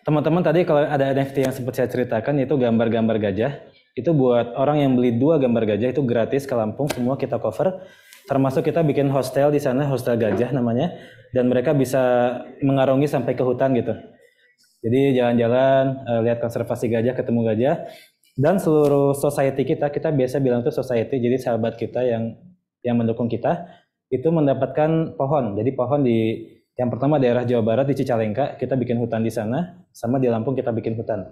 Teman-teman tadi kalau ada NFT yang sempat saya ceritakan itu gambar-gambar gajah. Itu buat orang yang beli 2 gambar gajah itu gratis ke Lampung, semua kita cover. Termasuk kita bikin hostel di sana, hostel gajah namanya. Dan mereka bisa mengarungi sampai ke hutan gitu. Jadi jalan-jalan, lihat konservasi gajah, ketemu gajah. Dan seluruh society kita biasa bilang itu society, jadi sahabat kita yang mendukung kita, itu mendapatkan pohon. Jadi pohon di yang pertama daerah Jawa Barat di Cicalengka, kita bikin hutan di sana, sama di Lampung kita bikin hutan.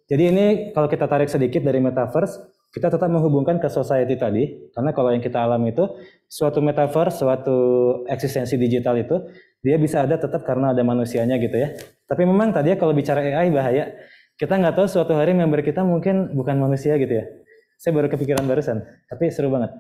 Jadi ini kalau kita tarik sedikit dari metaverse, kita tetap menghubungkan ke society tadi, karena kalau yang kita alami itu, suatu metaverse, suatu eksistensi digital itu, dia bisa ada tetap karena ada manusianya gitu ya. Tapi memang tadi ya kalau bicara AI bahaya, kita nggak tahu suatu hari member kita mungkin bukan manusia gitu ya. Saya baru kepikiran barusan, tapi seru banget.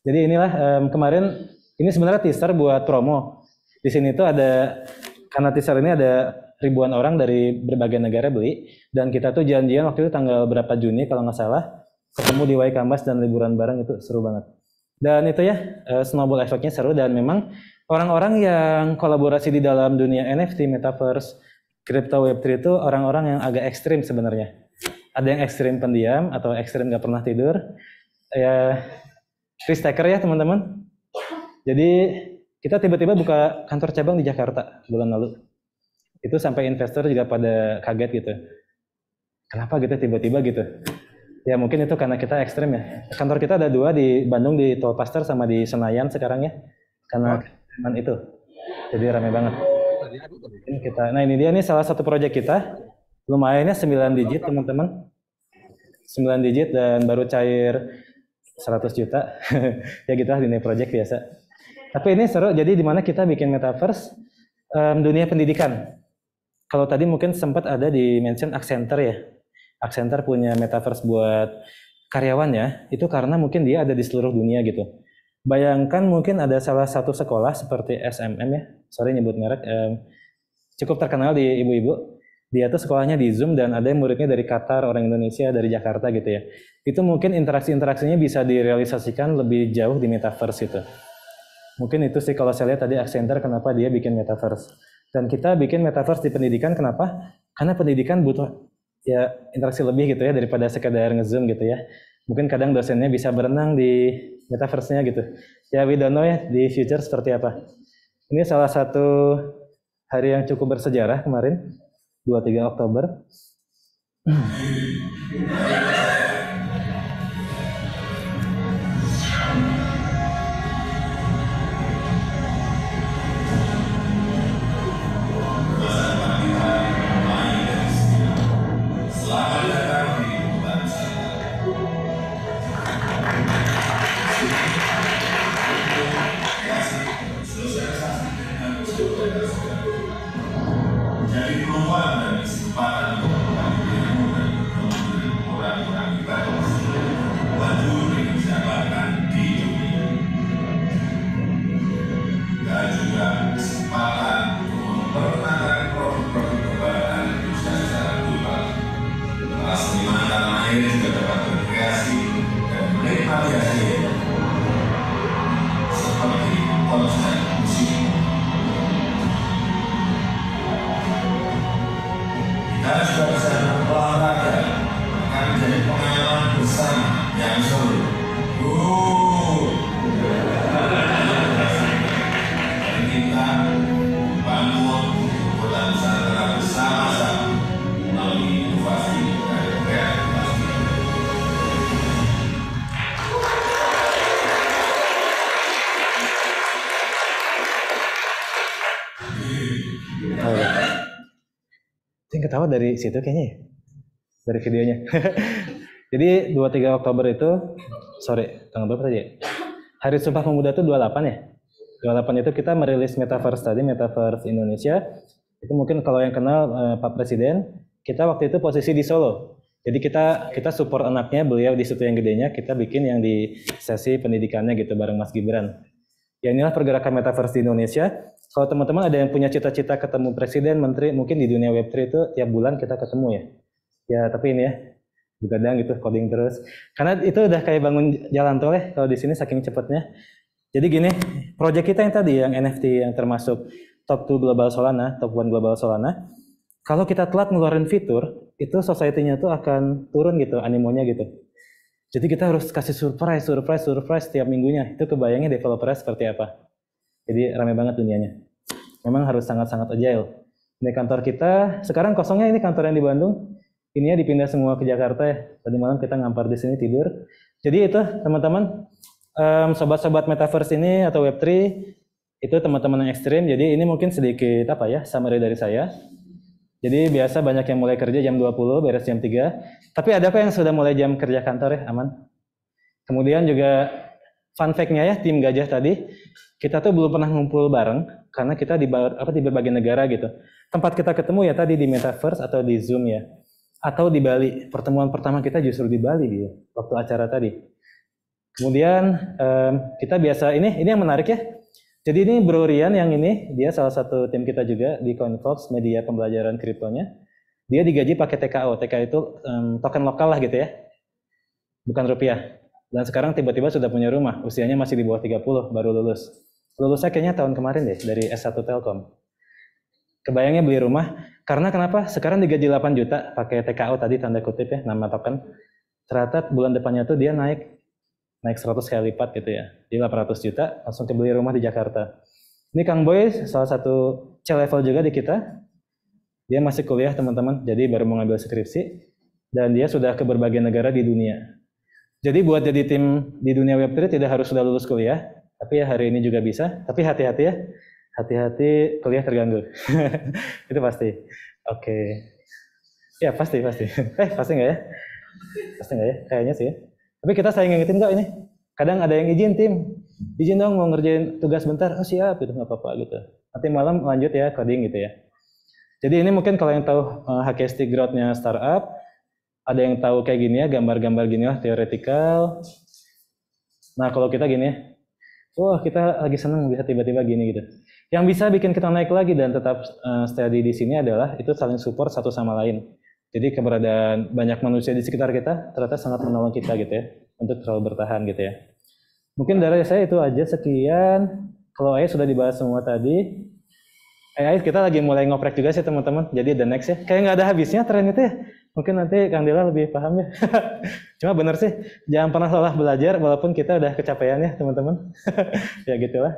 Jadi inilah kemarin, ini sebenarnya teaser buat promo. Di sini tuh ada, karena teaser ini ada ribuan orang dari berbagai negara beli, dan kita tuh janjian waktu itu tanggal berapa Juni kalau nggak salah, ketemu di Waikambas dan liburan bareng, itu seru banget. Dan itu ya, snowball efeknya seru, dan memang orang-orang yang kolaborasi di dalam dunia NFT, Metaverse, Crypto Web3 itu orang-orang yang agak ekstrim sebenarnya. Ada yang ekstrim pendiam, atau ekstrim nggak pernah tidur, ya risk taker ya teman-teman. Jadi kita tiba-tiba buka kantor cabang di Jakarta bulan lalu. Itu sampai investor juga pada kaget gitu. Kenapa gitu tiba-tiba gitu? Ya mungkin itu karena kita ekstrim ya. Kantor kita ada 2 di Bandung, di Tolpaster sama di Senayan sekarang ya. Karena itu. Jadi ramai banget. Nah ini dia nih salah satu proyek kita. Lumayannya 9 digit teman-teman. 9 digit dan baru cair 100 juta. Ya gitu lah, ini project biasa. Tapi ini seru, jadi di mana kita bikin metaverse dunia pendidikan. Kalau tadi mungkin sempat ada di mention Accenture ya. Accenture punya metaverse buat karyawannya, itu karena mungkin dia ada di seluruh dunia gitu. Bayangkan mungkin ada salah satu sekolah seperti SMM ya, sorry nyebut merek, cukup terkenal di ibu-ibu. Dia tuh sekolahnya di Zoom dan ada yang muridnya dari Qatar, orang Indonesia, dari Jakarta gitu ya. Itu mungkin interaksi-interaksinya bisa direalisasikan lebih jauh di metaverse itu. Mungkin itu sih kalau saya lihat tadi Accenture kenapa dia bikin metaverse. Dan kita bikin metaverse di pendidikan kenapa? Karena pendidikan butuh ya interaksi lebih gitu ya daripada sekedar nge-zoom gitu ya. Mungkin kadang dosennya bisa berenang di metaverse-nya gitu. Ya we don't know ya di future seperti apa. Ini salah satu hari yang cukup bersejarah kemarin, 23 Oktober. Jadi peluang dan kesempatan untuk mengembangkan ilmu dan bertemu dengan orang-orang hebat maju dengan jabatan di dunia. Dan juga kesempatan untuk memperkenalkan produk-produk kebanggaan Indonesia secara global. Para seniman tanah air juga dapat berkreasi dan menikmati hasilnya seperti konser musik. Kita juga bisa berolahraga, akan menjadi pengalaman bersama yang seru. Dan kita membangun kota Nusantara bersama-sama melalui inovasi dan kreativitas. Yang ketawa dari situ kayaknya ya, dari videonya. Jadi 23 Oktober itu, tanggal berapa tadi ya? Hari Sumpah Pemuda itu 28 ya? 28 itu kita merilis Metaverse tadi, Metaverse Indonesia. Itu mungkin kalau yang kenal Pak Presiden, kita waktu itu posisi di Solo. Jadi kita support anaknya, beliau di situ yang gedenya, kita bikin yang di sesi pendidikannya gitu bareng Mas Gibran. Ya inilah pergerakan Metaverse di Indonesia. Kalau teman-teman ada yang punya cita-cita ketemu presiden, menteri, mungkin di dunia Web3 itu tiap bulan kita ketemu ya. Ya tapi ini ya, begadang gitu, coding terus. Karena itu udah kayak bangun jalan tol ya, kalau di sini saking cepatnya. Jadi gini, project kita yang tadi, yang NFT yang termasuk top 2 Global Solana, top 1 Global Solana, kalau kita telat ngeluarin fitur, itu society-nya tuh akan turun gitu, animonya gitu. Jadi kita harus kasih surprise tiap minggunya. Itu kebayangnya developernya seperti apa. Jadi ramai banget dunianya. Memang harus sangat-sangat agile. Ini kantor kita, sekarang kosongnya ini kantor yang di Bandung. Ininya dipindah semua ke Jakarta ya. Tadi malam kita ngampar di sini tidur. Jadi itu teman-teman, sobat-sobat Metaverse ini atau Web3, itu teman-teman yang ekstrim. Jadi ini mungkin sedikit apa ya, summary dari saya. Jadi biasa banyak yang mulai kerja jam 20, beres jam 3. Tapi ada apa yang sudah mulai jam kerja kantor ya, aman. Kemudian juga fun fact-nya ya, tim Gajah tadi, kita tuh belum pernah ngumpul bareng karena kita di berbagai negara gitu. Tempat kita ketemu ya tadi di Metaverse atau di Zoom ya. Atau di Bali. Pertemuan pertama kita justru di Bali gitu, waktu acara tadi. Kemudian kita biasa ini yang menarik ya. Jadi ini Bro Rian yang ini, dia salah satu tim kita juga di Coinfox, media pembelajaran kriptonya. Dia digaji pakai TKO. TKO itu token lokal lah gitu ya. Bukan rupiah. Dan sekarang tiba-tiba sudah punya rumah. Usianya masih di bawah 30, baru lulus. Lulusnya kayaknya tahun kemarin deh, dari S1 Telkom. Kebayangnya beli rumah, karena kenapa? Sekarang digaji 8 juta pakai TKO tadi, tanda kutip ya, nama token. Ternyata bulan depannya tuh dia naik 100 kali lipat gitu ya. Jadi 800 juta, langsung beli rumah di Jakarta. Ini Kang Boy, salah satu C-level juga di kita. Dia masih kuliah teman-teman, jadi baru mau ngambil skripsi. Dan dia sudah ke berbagai negara di dunia. Jadi buat jadi tim di dunia Web3 tidak harus sudah lulus kuliah, tapi ya hari ini juga bisa. Tapi hati-hati ya, hati-hati kuliah terganggu. Itu pasti. Oke. Ya pasti. Pasti nggak ya? Pasti nggak ya? Kayaknya sih ya. Tapi kita saling ngingetin kok ini. Kadang ada yang izin tim, izin dong mau ngerjain tugas bentar, oh siap gitu nggak apa-apa gitu. Nanti malam lanjut ya coding gitu ya. Jadi ini mungkin kalau yang tahu HKST Growth-nya startup, ada yang tahu kayak gini ya, gambar-gambar gini lah theoretical. Nah kalau kita gini ya, wah kita lagi seneng bisa tiba-tiba gini gitu. Yang bisa bikin kita naik lagi dan tetap steady di sini adalah itu saling support satu sama lain. Jadi keberadaan banyak manusia di sekitar kita ternyata sangat menolong kita gitu ya untuk selalu bertahan gitu ya. Mungkin dari saya itu aja sekian. Kalau AI sudah dibahas semua tadi. AI kita lagi mulai ngoprek juga sih teman-teman. Jadi the next ya. Kayak nggak ada habisnya tren itu ya. Mungkin nanti Kang Dela lebih paham ya. Cuma bener sih, jangan pernah lelah belajar walaupun kita udah kecapean ya teman-teman. Ya gitulah.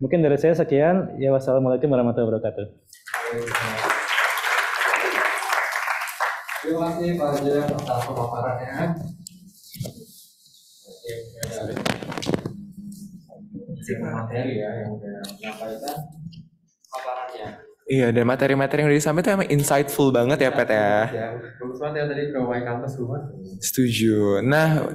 Mungkin dari saya sekian. Ya wassalamualaikum warahmatullahi wabarakatuh. Terima kasih Pak Hajar atas pemaparannya. Materi ya yang udah menyampaikan paparannya. Iya, dan materi-materi yang udah disampaikan itu emang insightful banget ya, Pet ya. Bagus banget ya tadi provide kampus rumah. Setuju. Nah,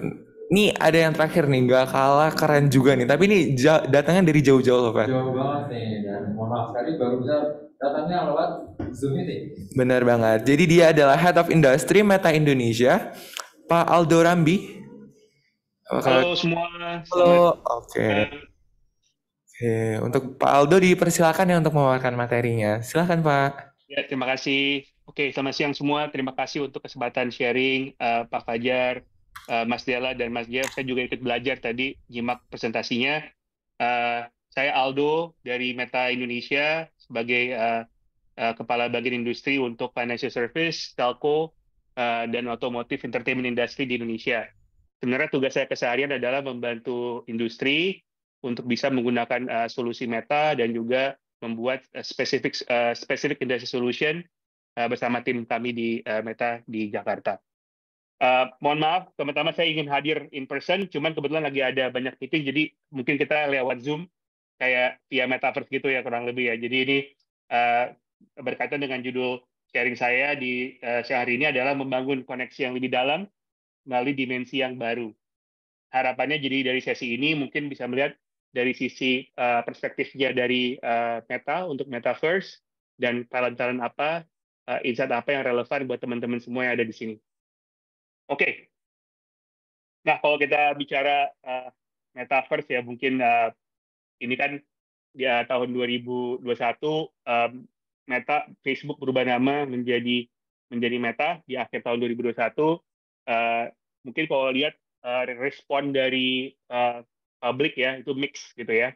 nih ada yang terakhir nih, nggak kalah keren juga nih. Tapi ini datangnya dari jauh-jauh loh, Pet. Jauh banget nih, dan mohon maaf sekali baru bisa datangnya lewat Zoom meeting. Benar banget. Jadi dia adalah Head of Industry Meta Indonesia, Pak Aldo Rambi. Halo semua. Halo. Oke. Oke, untuk Pak Aldo dipersilakan ya untuk memaparkan materinya. Silakan Pak. Ya, terima kasih. Oke, selamat siang semua. Terima kasih untuk kesempatan sharing Pak Fajar, Mas Dela, dan Mas Jeff. Saya juga ikut belajar tadi, nyimak presentasinya. Saya Aldo dari Meta Indonesia sebagai Kepala Bagian Industri untuk Financial Service, Telco, dan Automotive Entertainment Industry di Indonesia. Sebenarnya tugas saya keseharian adalah membantu industri untuk bisa menggunakan solusi Meta dan juga membuat specific industry solution bersama tim kami di Meta di Jakarta. Mohon maaf, pertama saya ingin hadir in person, cuman kebetulan lagi ada banyak meeting, jadi mungkin kita lewat Zoom, kayak via Metaverse gitu ya kurang lebih ya. Jadi ini berkaitan dengan judul sharing saya di siang hari ini adalah membangun koneksi yang lebih dalam melalui dimensi yang baru. Harapannya jadi dari sesi ini mungkin bisa melihat dari sisi perspektifnya dari Meta untuk Metaverse dan talent-talent apa, insight apa yang relevan buat teman-teman semua yang ada di sini. Oke. Nah, kalau kita bicara Metaverse ya mungkin ini kan di tahun 2021 Meta Facebook berubah nama menjadi Meta di akhir tahun 2021. Mungkin kalau lihat respon dari publik ya itu mix gitu ya,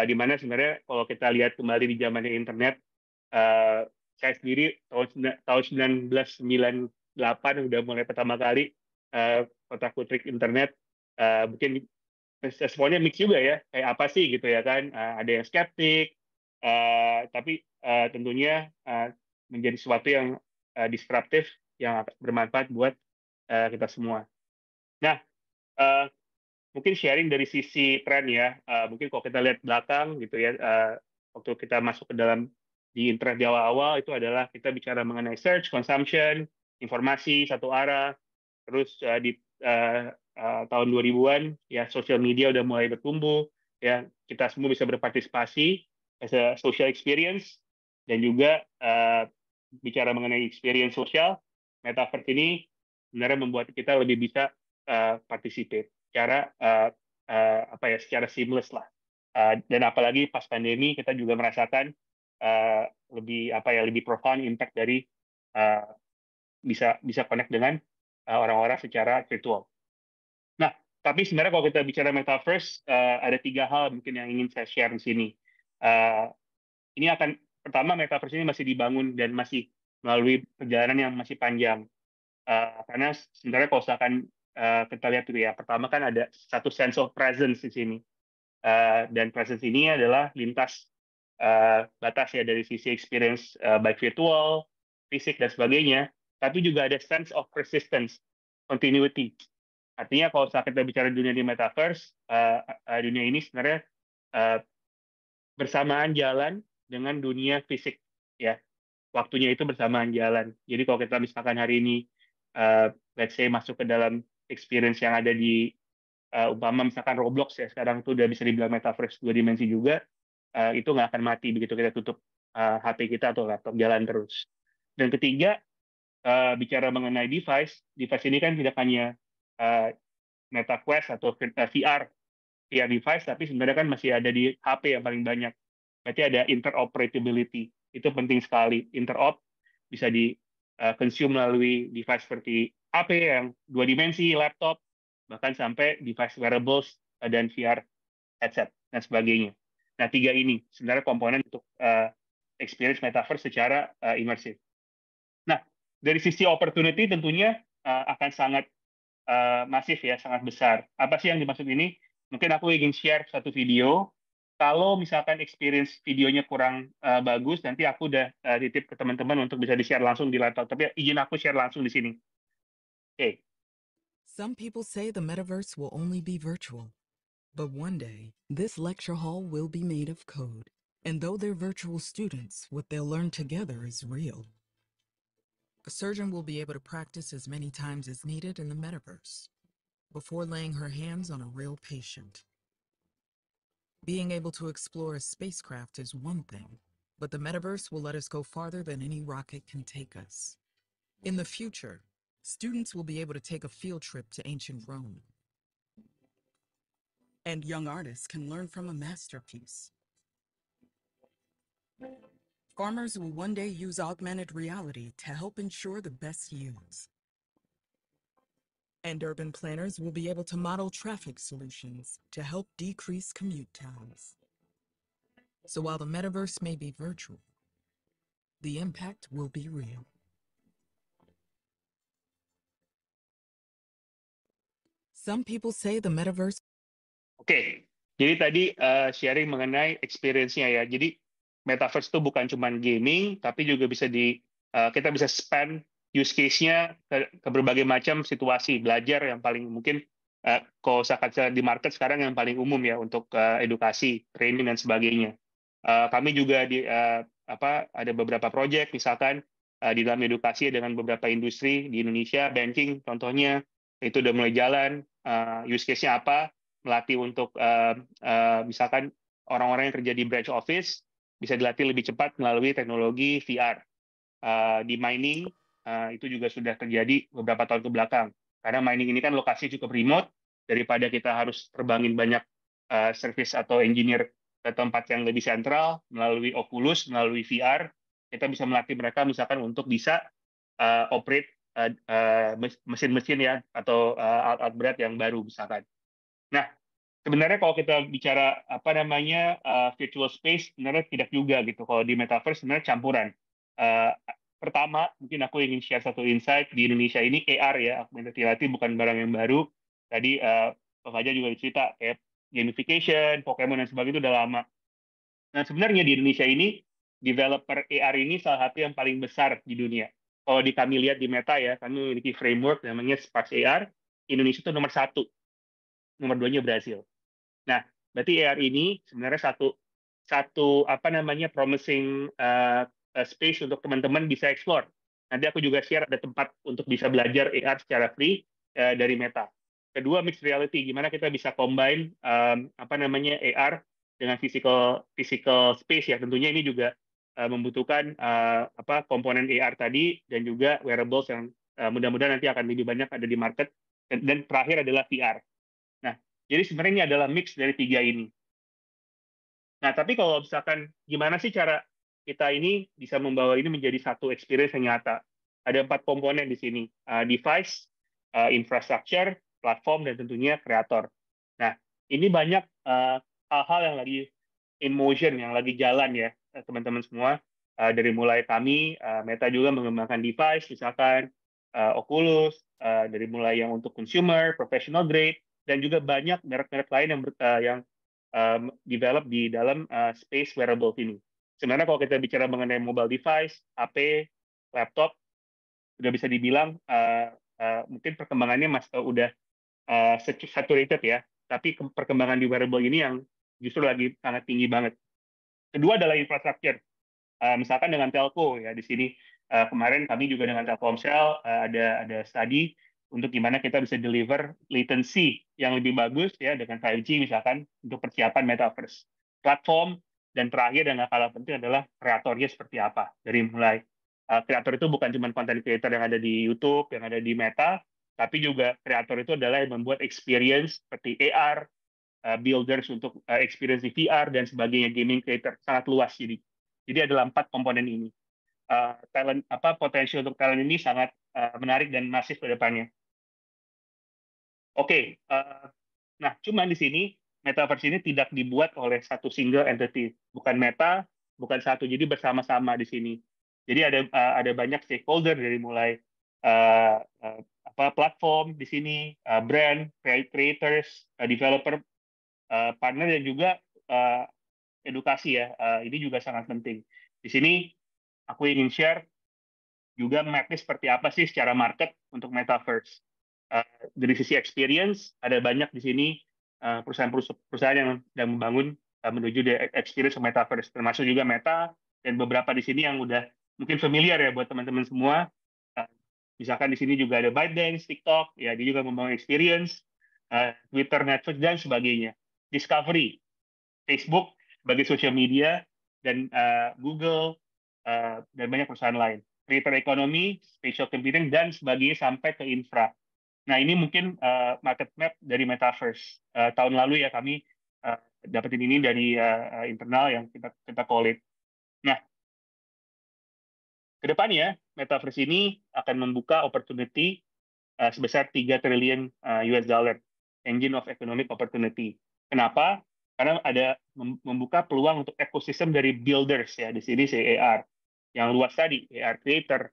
di mana sebenarnya kalau kita lihat kembali di zamannya internet, saya sendiri tahun 1998 udah mulai pertama kali kotak-kutrik internet, mungkin responnya mix juga ya, kayak apa sih gitu ya kan, ada yang skeptik, tapi tentunya menjadi sesuatu yang disruptif yang bermanfaat buat kita semua. Nah, mungkin sharing dari sisi tren ya, mungkin kalau kita lihat belakang gitu ya, waktu kita masuk ke dalam di internet di awal-awal itu adalah kita bicara mengenai search, consumption, informasi satu arah, terus di tahun 2000-an ya social media udah mulai bertumbuh, ya kita semua bisa berpartisipasi as a social experience, dan juga bicara mengenai experience sosial, Metaverse ini sebenarnya membuat kita lebih bisa participate secara secara seamless lah, dan apalagi pas pandemi kita juga merasakan lebih profound impact dari bisa connect dengan orang-orang secara virtual. Nah, tapi sebenarnya kalau kita bicara Metaverse, ada 3 hal mungkin yang ingin saya share di sini. Ini pertama Metaverse ini masih dibangun dan masih melalui perjalanan yang masih panjang. Karena sebenarnya kalau misalkan kita lihat dulu ya, pertama kan ada satu sense of presence di sini, dan presence ini adalah lintas batas ya dari sisi experience baik virtual, fisik dan sebagainya, tapi juga ada sense of persistence, continuity. Artinya kalau saat kita bicara dunia di Metaverse, dunia ini sebenarnya bersamaan jalan dengan dunia fisik ya, waktunya itu bersamaan jalan. Jadi kalau kita misalkan hari ini let's say masuk ke dalam experience yang ada di umpama misalkan Roblox ya sekarang tuh udah bisa dibilang metaverse 2 dimensi juga, itu nggak akan mati begitu kita tutup HP kita atau laptop, jalan terus. Dan ketiga, bicara mengenai device ini kan tidak hanya Meta Quest atau VR device, tapi sebenarnya kan masih ada di HP yang paling banyak. Berarti ada interoperability. Itu penting sekali. Interop bisa di consume melalui device seperti HP yang 2 dimensi, laptop, bahkan sampai device wearables dan VR headset dan sebagainya. Nah, 3 ini sebenarnya komponen untuk experience metaverse secara imersif. Nah, dari sisi opportunity tentunya akan sangat masif ya, sangat besar. Apa sih yang dimaksud ini? Mungkin aku ingin share satu video. Kalau misalkan experience videonya kurang bagus, nanti aku udah titip ke teman-teman untuk bisa di-share langsung di laptop. Tapi izin aku share langsung di sini. Oke. Some people say the metaverse will only be virtual. But one day, this lecture hall will be made of code. And though they're virtual students, what they'll learn together is real. A surgeon will be able to practice as many times as needed in the metaverse before laying her hands on a real patient. Being able to explore a spacecraft is one thing, but the metaverse will let us go farther than any rocket can take us. In the future, students will be able to take a field trip to ancient Rome. And young artists can learn from a masterpiece. Farmers will one day use augmented reality to help ensure the best yields. And urban planners will be able to model traffic solutions to help decrease commute times. So while the metaverse may be virtual, the impact will be real. Some people say the metaverse. Oke. Jadi tadi sharing mengenai experience-nya ya. Jadi metaverse itu bukan cuma gaming, tapi juga bisa kita bisa spend use case-nya ke berbagai macam situasi belajar yang paling mungkin kalau misalkan di market sekarang yang paling umum ya untuk edukasi, training dan sebagainya. Kami juga ada beberapa project misalkan di dalam edukasi dengan beberapa industri di Indonesia, banking contohnya itu udah mulai jalan. Use case-nya apa? Melatih untuk misalkan orang-orang yang kerja di branch office bisa dilatih lebih cepat melalui teknologi VR. Di mining, itu juga sudah terjadi beberapa tahun ke belakang. Karena mining ini kan lokasi cukup remote, daripada kita harus terbangin banyak service atau engineer ke tempat yang lebih sentral, melalui Oculus, melalui VR, kita bisa melatih mereka misalkan untuk bisa operate mesin-mesin ya, atau alat-alat berat yang baru misalkan. Nah, sebenarnya kalau kita bicara virtual space, sebenarnya tidak juga gitu. Kalau di metaverse sebenarnya campuran. Pertama, mungkin aku ingin share satu insight di Indonesia ini AR ya, augmented reality bukan barang yang baru. Tadi Pak Fajar juga cerita kayak gamification, Pokemon dan sebagainya itu udah lama. Nah, sebenarnya di Indonesia ini developer AR ini salah satu yang paling besar di dunia. Kalau kami lihat di Meta ya, kami memiliki framework namanya Sparks AR. Indonesia itu nomor 1. Nomor 2-nya Brasil. Nah, berarti AR ini sebenarnya satu promising space untuk teman-teman bisa explore. Nanti aku juga share ada tempat untuk bisa belajar AR secara free dari Meta. Kedua, mixed reality, gimana kita bisa combine AR dengan physical space ya. Tentunya ini juga membutuhkan komponen AR tadi dan juga wearables yang mudah-mudahan nanti akan lebih banyak ada di market. Dan terakhir adalah VR. Nah, jadi sebenarnya ini adalah mix dari 3 ini. Nah, tapi kalau misalkan gimana sih cara kita ini bisa membawa ini menjadi satu experience yang nyata? Ada 4 komponen di sini. Device, infrastructure, platform, dan tentunya kreator. Nah, ini banyak hal-hal yang lagi in motion, yang lagi jalan ya, teman-teman semua. Dari mulai kami, Meta juga mengembangkan device, misalkan Oculus, dari mulai yang untuk consumer, professional grade, dan juga banyak merek-merek lain yang develop di dalam space wearable ini. Sebenarnya kalau kita bicara mengenai mobile device, HP, laptop, sudah bisa dibilang mungkin perkembangannya udah saturated ya, tapi perkembangan di wearable ini yang justru lagi sangat tinggi banget. Kedua adalah infrastruktur. Misalkan dengan telco ya di sini kemarin kami juga dengan Telkomsel ada study untuk gimana kita bisa deliver latency yang lebih bagus ya dengan 5G misalkan untuk persiapan metaverse. Platform dan terakhir dan gak kalah penting adalah kreatornya seperti apa. Dari mulai kreator itu bukan cuma content creator yang ada di YouTube, yang ada di Meta, tapi juga kreator itu adalah yang membuat experience seperti AR, builders untuk experience di VR dan sebagainya, gaming creator sangat luas. Jadi adalah 4 komponen ini. Potensi untuk talent ini sangat menarik dan masif ke depannya. Oke, nah cuman di sini metaverse ini tidak dibuat oleh satu single entity, bukan Meta, bukan satu, jadi bersama-sama di sini. Jadi ada banyak stakeholder dari mulai platform di sini, brand, creators, developer, partner dan juga edukasi ya. Ini juga sangat penting. Di sini aku ingin share juga mapnya seperti apa sih secara market untuk metaverse. Dari sisi experience ada banyak di sini perusahaan yang sedang membangun menuju the experience metaverse, termasuk juga Meta dan beberapa di sini yang udah mungkin familiar ya buat teman-teman semua. Misalkan di sini juga ada ByteDance, TikTok, ya dia juga membangun experience, Twitter, Netflix dan sebagainya. Discovery, Facebook sebagai social media dan Google dan banyak perusahaan lain. Creator economy, spatial computing dan sebagainya sampai ke infra. Nah ini mungkin market map dari metaverse. Tahun lalu ya kami dapetin ini dari internal yang kita call it. Nah kedepannya metaverse ini akan membuka opportunity sebesar 3 triliun US dollar, engine of economic opportunity. Kenapa? Karena ada membuka peluang untuk ekosistem dari builders ya di sini AR yang luas tadi, AR creator,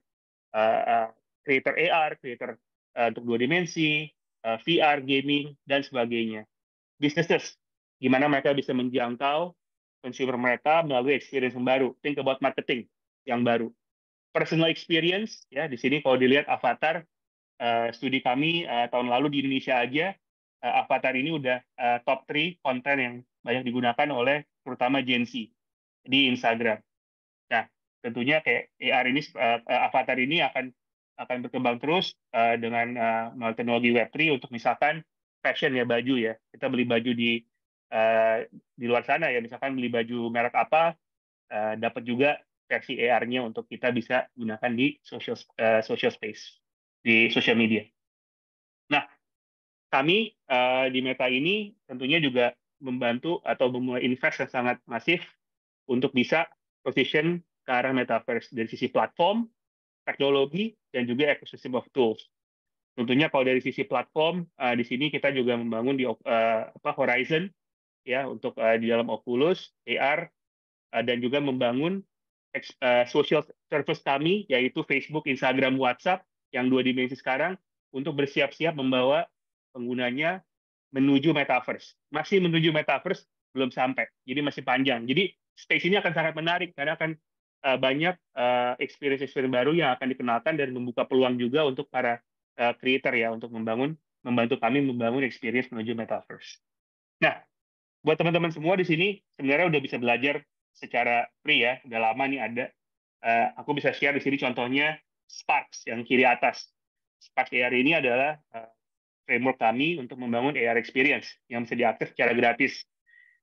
creator AR, creator untuk 2 dimensi, VR, gaming dan sebagainya. Businesses, gimana mereka bisa menjangkau consumer mereka melalui experience yang baru. Think about marketing yang baru. Personal experience ya di sini kalau dilihat avatar studi kami tahun lalu di Indonesia aja avatar ini udah top 3 konten yang banyak digunakan oleh terutama Gen Z di Instagram. Nah tentunya kayak AR ini avatar ini akan berkembang terus dengan teknologi Web3 untuk misalkan fashion ya baju ya kita beli baju di luar sana ya misalkan beli baju merek apa dapat juga versi AR-nya untuk kita bisa gunakan di social space, di social media. Nah, kami di Meta ini tentunya juga membantu atau memulai invest yang sangat masif untuk bisa position ke arah metaverse dari sisi platform, teknologi, dan juga ecosystem of tools. Tentunya kalau dari sisi platform, di sini kita juga membangun di Horizon ya untuk di dalam Oculus, AR, dan juga membangun social service kami yaitu Facebook, Instagram, WhatsApp yang 2 dimensi sekarang untuk bersiap-siap membawa penggunanya menuju metaverse. Masih menuju metaverse belum sampai, jadi masih panjang. Jadi space ini akan sangat menarik karena akan banyak experience baru yang akan dikenalkan dan membuka peluang juga untuk para creator ya untuk membantu kami membangun experience menuju metaverse. Nah, buat teman-teman semua di sini sebenarnya udah bisa belajar secara free ya, udah lama nih ada. Aku bisa share di sini contohnya Sparks yang kiri atas. Sparks AR ini adalah framework kami untuk membangun AR experience yang bisa diakses secara gratis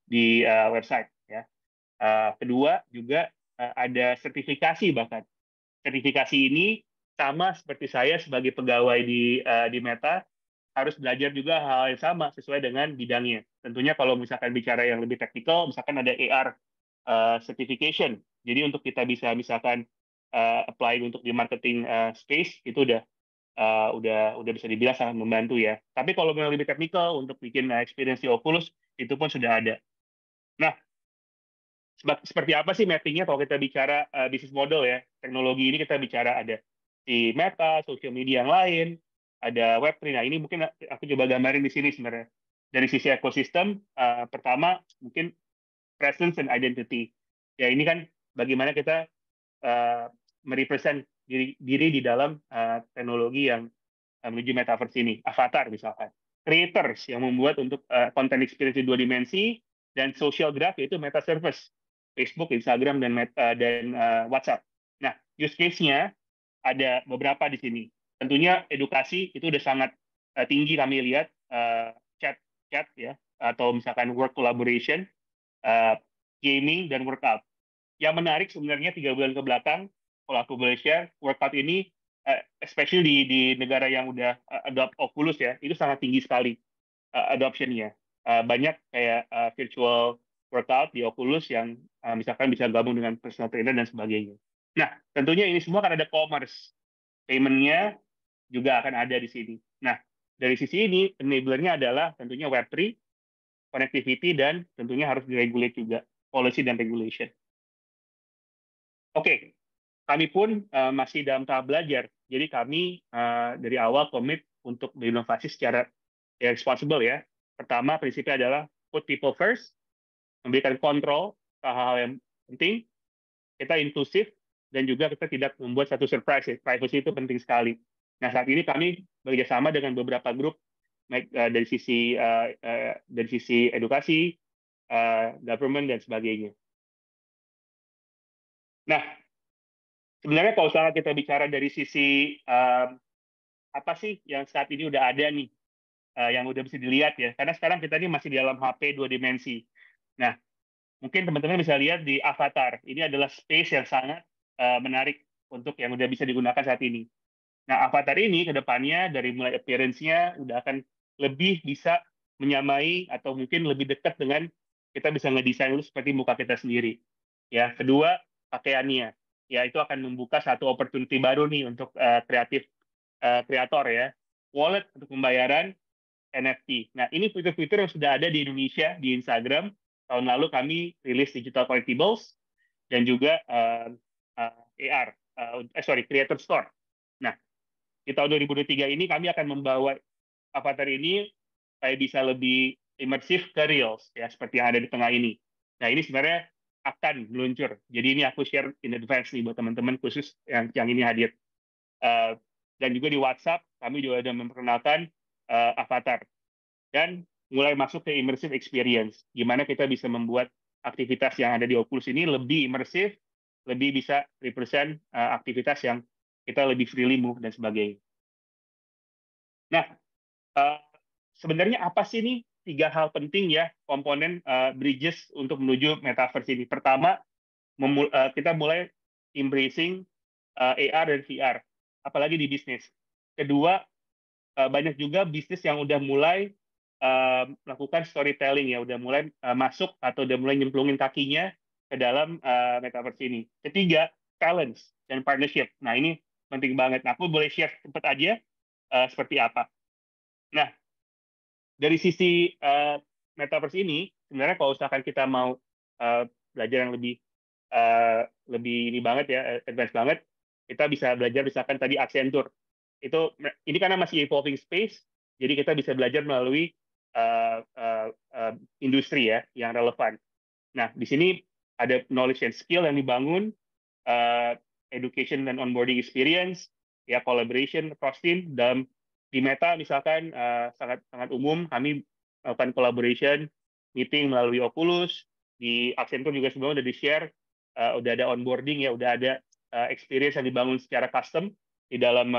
di website. Ya. Kedua juga ada sertifikasi bahkan. Sertifikasi ini sama seperti saya sebagai pegawai di Meta harus belajar juga hal yang sama sesuai dengan bidangnya. Tentunya kalau misalkan bicara yang lebih teknikal, misalkan ada AR certification. Jadi untuk kita bisa misalkan apply untuk di marketing space itu udah bisa dibilang sangat membantu ya. Tapi kalau yang lebih teknikal untuk bikin experience di Oculus itu pun sudah ada. Nah, seperti apa sih mappingnya kalau kita bicara business model ya? Teknologi ini kita bicara ada di Meta, social media yang lain, ada Web3. Nah ini mungkin aku coba gambarin di sini sebenarnya. Dari sisi ekosistem, pertama mungkin presence and identity. Ya ini kan bagaimana kita merepresent diri di dalam teknologi yang menuju metaverse ini. Avatar misalkan. Creators yang membuat untuk content experience di 2 dimensi dan social graph yaitu meta service. Facebook, Instagram, dan WhatsApp. Nah, use case-nya ada beberapa di sini. tentunya edukasi itu udah sangat tinggi kami lihat, chat ya, atau misalkan work collaboration, gaming, dan workout. Yang menarik sebenarnya 3 bulan ke belakang, kalau aku boleh share, workout ini, especially di negara yang udah adopt Oculus ya, itu sangat tinggi sekali adoption-nya. Banyak kayak virtual workout di Oculus yang misalkan bisa gabung dengan personal trainer dan sebagainya. Nah, tentunya ini semua kan ada commerce. Payment-nya juga akan ada di sini. Nah, dari sisi ini, enabler-nya adalah tentunya Web3, connectivity, dan tentunya harus diregulate juga, policy dan regulation. Oke, kami pun masih dalam tahap belajar. Jadi kami dari awal komit untuk berinovasi secara responsible ya. Pertama, prinsipnya adalah put people first, memberikan kontrol ke hal-hal yang penting, kita inklusif, dan juga kita tidak membuat satu surprise. Ya. Privacy itu penting sekali. Nah, saat ini kami bekerjasama dengan beberapa grup, dari sisi edukasi, government, dan sebagainya. Nah, sebenarnya kalau misalnya kita bicara dari sisi apa sih yang saat ini udah ada nih, yang udah bisa dilihat ya, karena sekarang kita ini masih di dalam HP 2 dimensi. Nah, mungkin teman-teman bisa lihat di avatar, ini adalah space yang sangat menarik untuk yang udah bisa digunakan saat ini. Nah, avatar ini ke depannya dari mulai appearance-nya udah akan lebih bisa menyamai atau mungkin lebih dekat dengan kita bisa ngedesain itu seperti muka kita sendiri. Ya, kedua, pakaiannya. Ya, itu akan membuka satu opportunity baru nih untuk kreator ya. Wallet untuk pembayaran, NFT. Nah, ini fitur-fitur yang sudah ada di Indonesia di Instagram. Tahun lalu kami rilis digital collectibles dan juga AR, Creator Store. Nah, di tahun 2023 ini kami akan membawa avatar ini supaya bisa lebih imersif ke Reels, ya, seperti yang ada di tengah ini. Nah, ini sebenarnya akan meluncur. Jadi ini aku share in advance nih buat teman-teman khusus yang ini hadir. Dan juga di WhatsApp, kami juga sudah memperkenalkan avatar. Dan mulai masuk ke immersive experience, gimana kita bisa membuat aktivitas yang ada di Oculus ini lebih imersif, lebih bisa represent aktivitas yang kita lebih freely move dan sebagainya. Nah, sebenarnya apa sih nih 3 hal penting ya komponen bridges untuk menuju metaverse ini? Pertama, kita mulai embracing AR dan VR, apalagi di bisnis. Kedua, banyak juga bisnis yang udah mulai melakukan storytelling ya, udah mulai masuk atau udah mulai nyemplungin kakinya ke dalam metaverse ini. Ketiga, talents dan partnership. Nah, ini penting banget. Nah, aku boleh share cepat aja seperti apa. Nah, dari sisi metaverse ini, sebenarnya kalau misalkan kita mau belajar yang lebih ini banget ya, advance banget, kita bisa belajar misalkan tadi Accenture. Ini karena masih evolving space, jadi kita bisa belajar melalui industri ya yang relevan. Nah, di sini ada knowledge and skill yang dibangun, education and onboarding experience, ya collaboration cross team. Di Meta misalkan sangat umum, kami melakukan collaboration meeting melalui Oculus. Di Accenture juga sebenarnya udah di-share, udah ada onboarding ya, udah ada experience yang dibangun secara custom di dalam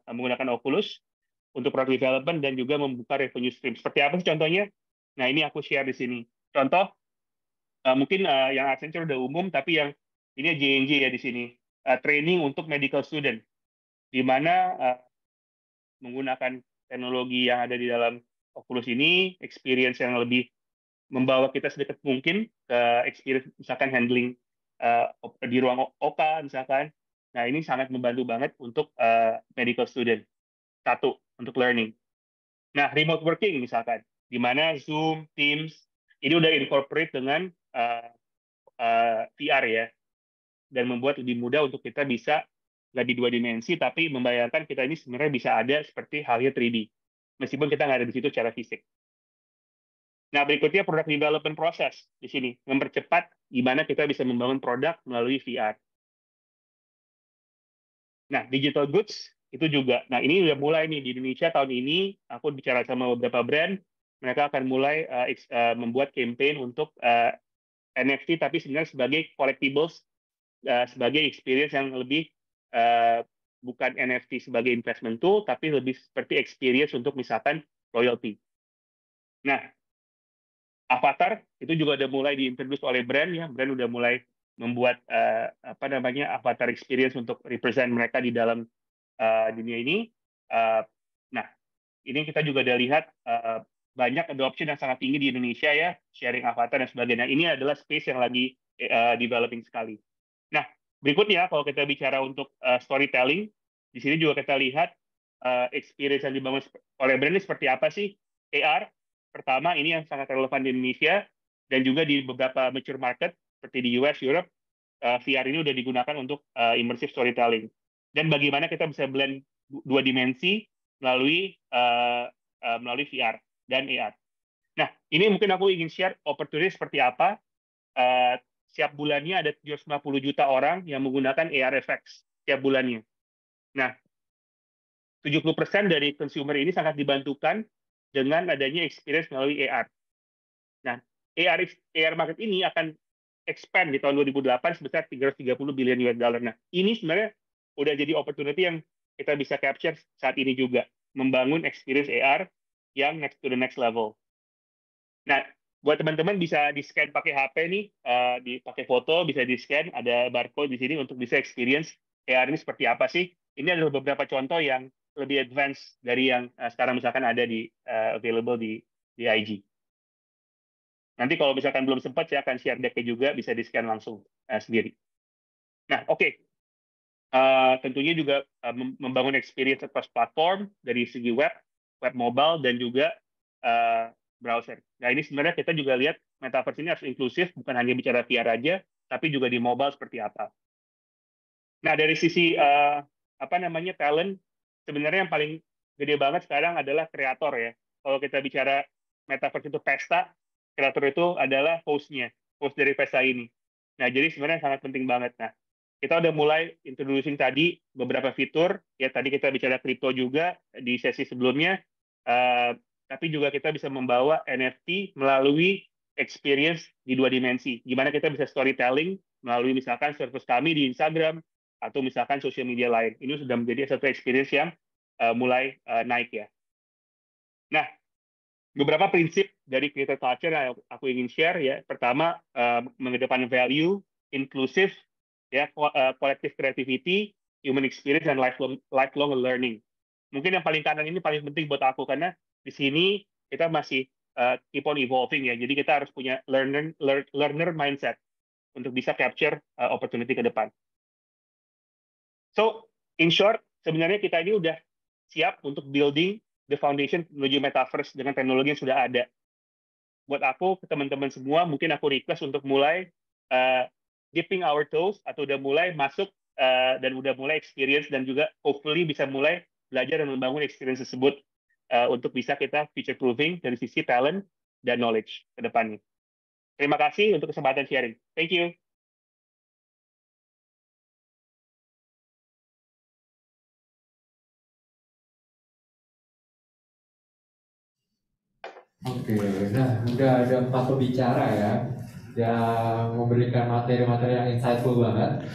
menggunakan Oculus untuk product development dan juga membuka revenue stream. Seperti apa sih contohnya? Nah, ini aku share di sini. Contoh, mungkin yang Accenture udah umum, tapi yang ini J&J ya di sini. Training untuk medical student, di mana menggunakan teknologi yang ada di dalam Oculus ini, experience yang lebih membawa kita sedekat mungkin ke experience misalkan handling di ruang OK misalkan. Nah, ini sangat membantu banget untuk medical student. Satu, untuk learning. Nah, remote working misalkan, di mana Zoom, Teams, ini udah incorporate dengan VR ya, dan membuat lebih mudah untuk kita bisa nggak di 2 dimensi, tapi membayangkan kita ini sebenarnya bisa ada seperti halnya 3D, meskipun kita nggak ada di situ secara fisik. Nah, berikutnya product development process di sini, mempercepat gimana kita bisa membangun produk melalui VR. Nah, digital goods itu juga. Nah, ini udah mulai nih di Indonesia tahun ini, aku bicara sama beberapa brand, mereka akan mulai membuat campaign untuk NFT, tapi sebenarnya sebagai collectibles, sebagai experience yang lebih bukan NFT sebagai investment tool, tapi lebih seperti experience untuk misalkan loyalty. Nah, avatar itu juga udah mulai diintroduce oleh brand ya, brand udah mulai membuat avatar experience untuk represent mereka di dalam dunia ini. Nah, ini kita juga udah lihat banyak adoption yang sangat tinggi di Indonesia ya, sharing avatar dan sebagainya. Ini adalah space yang lagi developing sekali. Nah, berikutnya kalau kita bicara untuk storytelling, di sini juga kita lihat experience yang dibangun oleh brand ini seperti apa sih? AR, pertama ini yang sangat relevan di Indonesia dan juga di beberapa mature market seperti di US, Europe, VR ini udah digunakan untuk immersive storytelling. Dan bagaimana kita bisa blend dua dimensi melalui VR dan AR. Nah, ini mungkin aku ingin share opportunity seperti apa. Setiap bulannya ada 350 juta orang yang menggunakan AR effects setiap bulannya. Nah, 70% dari consumer ini sangat dibantukan dengan adanya experience melalui AR. Nah, AR market ini akan expand di tahun 2008 sebesar 330 billion US dollar. Nah, ini sebenarnya udah jadi opportunity yang kita bisa capture saat ini juga, membangun experience AR yang next to the next level. Nah, buat teman-teman bisa di-scan pakai HP nih, pakai foto bisa di-scan, ada barcode di sini untuk bisa experience AR ini seperti apa sih. Ini adalah beberapa contoh yang lebih advance dari yang sekarang misalkan ada di available di IG. Nanti kalau misalkan belum sempat, saya akan share deck-nya juga, bisa di-scan langsung sendiri. Nah, oke. Tentunya juga membangun experience across platform dari segi web mobile, dan juga browser. Nah, ini sebenarnya kita juga lihat metaverse ini harus inklusif, bukan hanya bicara VR aja, tapi juga di mobile seperti apa. Nah, dari sisi talent, sebenarnya yang paling gede banget sekarang adalah kreator ya. Kalau kita bicara metaverse itu pesta, kreator itu adalah host dari pesta ini. Nah, jadi sebenarnya sangat penting banget. Nah, kita udah mulai introducing tadi beberapa fitur, ya tadi kita bicara kripto juga di sesi sebelumnya, tapi juga kita bisa membawa NFT melalui experience di dua dimensi. Gimana kita bisa storytelling melalui misalkan service kami di Instagram, atau misalkan social media lain. Ini sudah menjadi satu experience yang mulai naik ya. Nah, beberapa prinsip dari creator culture yang aku ingin share ya. Pertama, mengedepankan value, inklusif, ya, collective creativity, human experience, dan lifelong learning. Mungkin yang paling kanan ini paling penting buat aku, karena di sini kita masih keep on evolving ya. Jadi kita harus punya learner mindset untuk bisa capture opportunity ke depan. So, in short, sebenarnya kita ini udah siap untuk building the foundation menuju metaverse dengan teknologi yang sudah ada. Buat aku, ke teman-teman semua, mungkin aku request untuk mulai dipping our toes, atau udah mulai masuk dan udah mulai experience, dan juga hopefully bisa mulai belajar dan membangun experience tersebut untuk bisa kita future proofing dari sisi talent dan knowledge ke depannya. Terima kasih untuk kesempatan sharing. Thank you. Oke, nah udah ada 4 pembicara ya yang memberikan materi-materi yang insightful banget.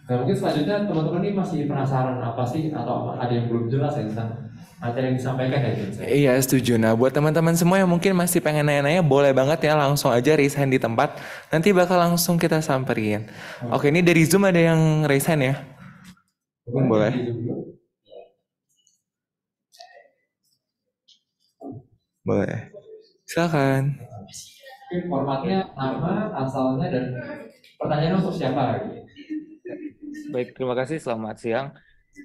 Nah mungkin selanjutnya teman-teman ini masih penasaran apa sih, atau ada yang belum jelas ya tentang materi yang disampaikan ya James? Iya, setuju. Nah, buat teman-teman semua yang mungkin masih pengen nanya-nanya, boleh banget ya langsung aja raise hand di tempat. Nanti bakal langsung kita samperin. Oke, ini dari Zoom ada yang raise hand ya? Boleh. Boleh. Silakan. Mungkin formatnya nama, asalnya, dan pertanyaannya untuk siapa? Baik, terima kasih. Selamat siang,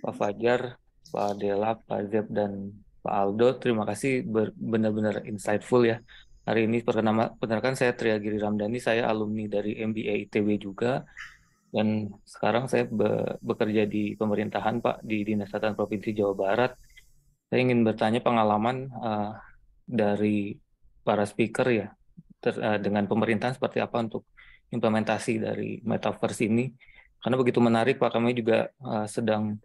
Pak Fajar, Pak Dela, Pak Zeb, dan Pak Aldo. Terima kasih, benar-benar insightful ya. Hari ini perkenalkan saya Triagiri Ramdhani, saya alumni dari MBA ITB juga. Dan sekarang saya bekerja di pemerintahan, Pak, di Dinas Kesehatan Provinsi Jawa Barat. Saya ingin bertanya pengalaman dari para speaker ya, dengan pemerintahan seperti apa untuk implementasi dari metaverse ini. Karena begitu menarik, Pak, kami juga sedang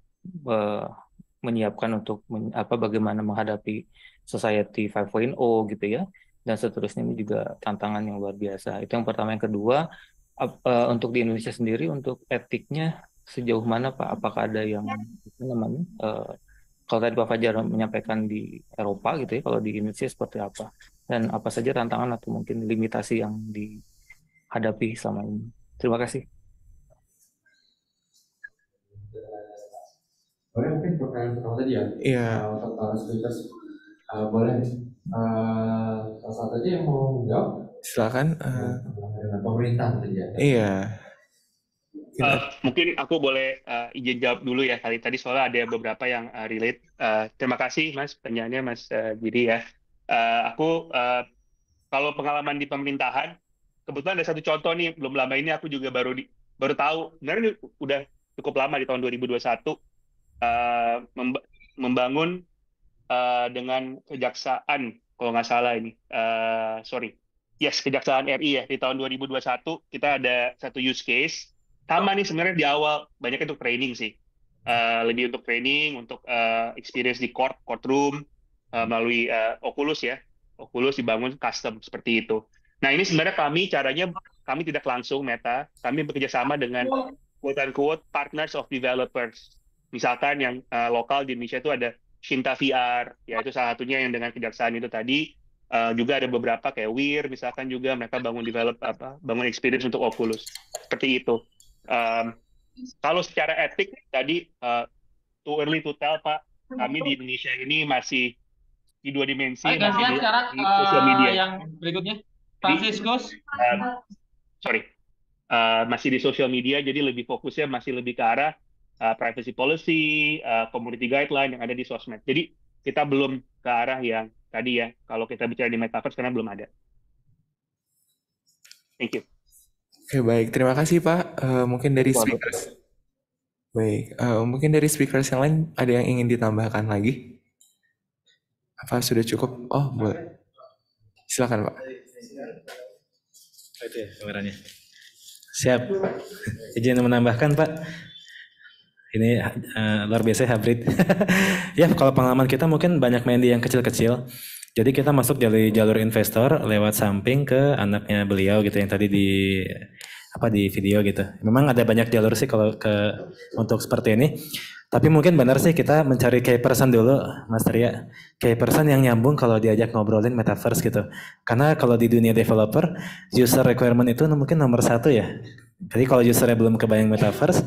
menyiapkan untuk bagaimana menghadapi Society 5.0 gitu ya, dan seterusnya. Ini juga tantangan yang luar biasa. Itu yang pertama. Yang kedua, untuk di Indonesia sendiri, untuk etiknya sejauh mana Pak? Apakah ada yang apa namanya? Kalau tadi Pak Fajar menyampaikan di Eropa gitu ya, kalau di Indonesia seperti apa? Dan apa saja tantangan atau mungkin limitasi yang dihadapi selama ini? Terima kasih. Boleh mungkin pertanyaan pertama tadi ya? Iya. Untuk para speakers, boleh salah satu aja yang mau menjawab? Silakan. Dengan pemerintah tadi ya? Iya. Mungkin aku boleh izin jawab dulu ya kali tadi soalnya ada beberapa yang relate. Terima kasih Mas pertanyaannya Mas Giri ya. Aku kalau pengalaman di pemerintahan, kebetulan ada satu contoh nih belum lama ini aku juga baru tahu. Sebenarnya udah cukup lama di tahun 2021 membangun dengan kejaksaan kalau nggak salah ini. Kejaksaan RI ya di tahun 2021 kita ada satu use case. Sama nih sebenarnya di awal banyak untuk training sih, lebih untuk training, untuk experience di courtroom melalui Oculus ya, Oculus dibangun custom seperti itu. Nah ini sebenarnya kami tidak langsung Meta, kami bekerja sama dengan quote unquote partners of developers. Misalkan yang lokal di Indonesia itu ada Shinta VR, ya itu salah satunya yang dengan kejaksaan itu tadi. Juga ada beberapa kayak Weir misalkan juga mereka bangun experience untuk Oculus seperti itu. Kalau secara etik tadi too early to tell Pak, kami di Indonesia ini masih di dua dimensi, masih di sosial media. Yang berikutnya, Franciscus. Masih di sosial media, jadi lebih fokusnya masih lebih ke arah privacy policy, community guideline yang ada di sosmed. Jadi kita belum ke arah yang tadi ya, kalau kita bicara di metaverse karena belum ada. Thank you. Oke, baik. Terima kasih, Pak. Mungkin dari speakers. Baik. Mungkin dari speakers yang lain ada yang ingin ditambahkan lagi? Apa sudah cukup? Oh, boleh. Silakan, Pak. Itu ya kameranya. Siap. Izin menambahkan, Pak. Ini luar biasa hybrid. Ya, kalau pengalaman kita mungkin banyak main di yang kecil-kecil. Jadi kita masuk dari jalur investor lewat samping ke anaknya beliau gitu yang tadi di video gitu. Memang ada banyak jalur sih kalau untuk seperti ini. Tapi mungkin benar sih kita mencari key person dulu, Mas Ria. Key person yang nyambung kalau diajak ngobrolin metaverse gitu. Karena kalau di dunia developer, user requirement itu mungkin nomor 1 ya. Jadi kalau usernya belum kebayang metaverse,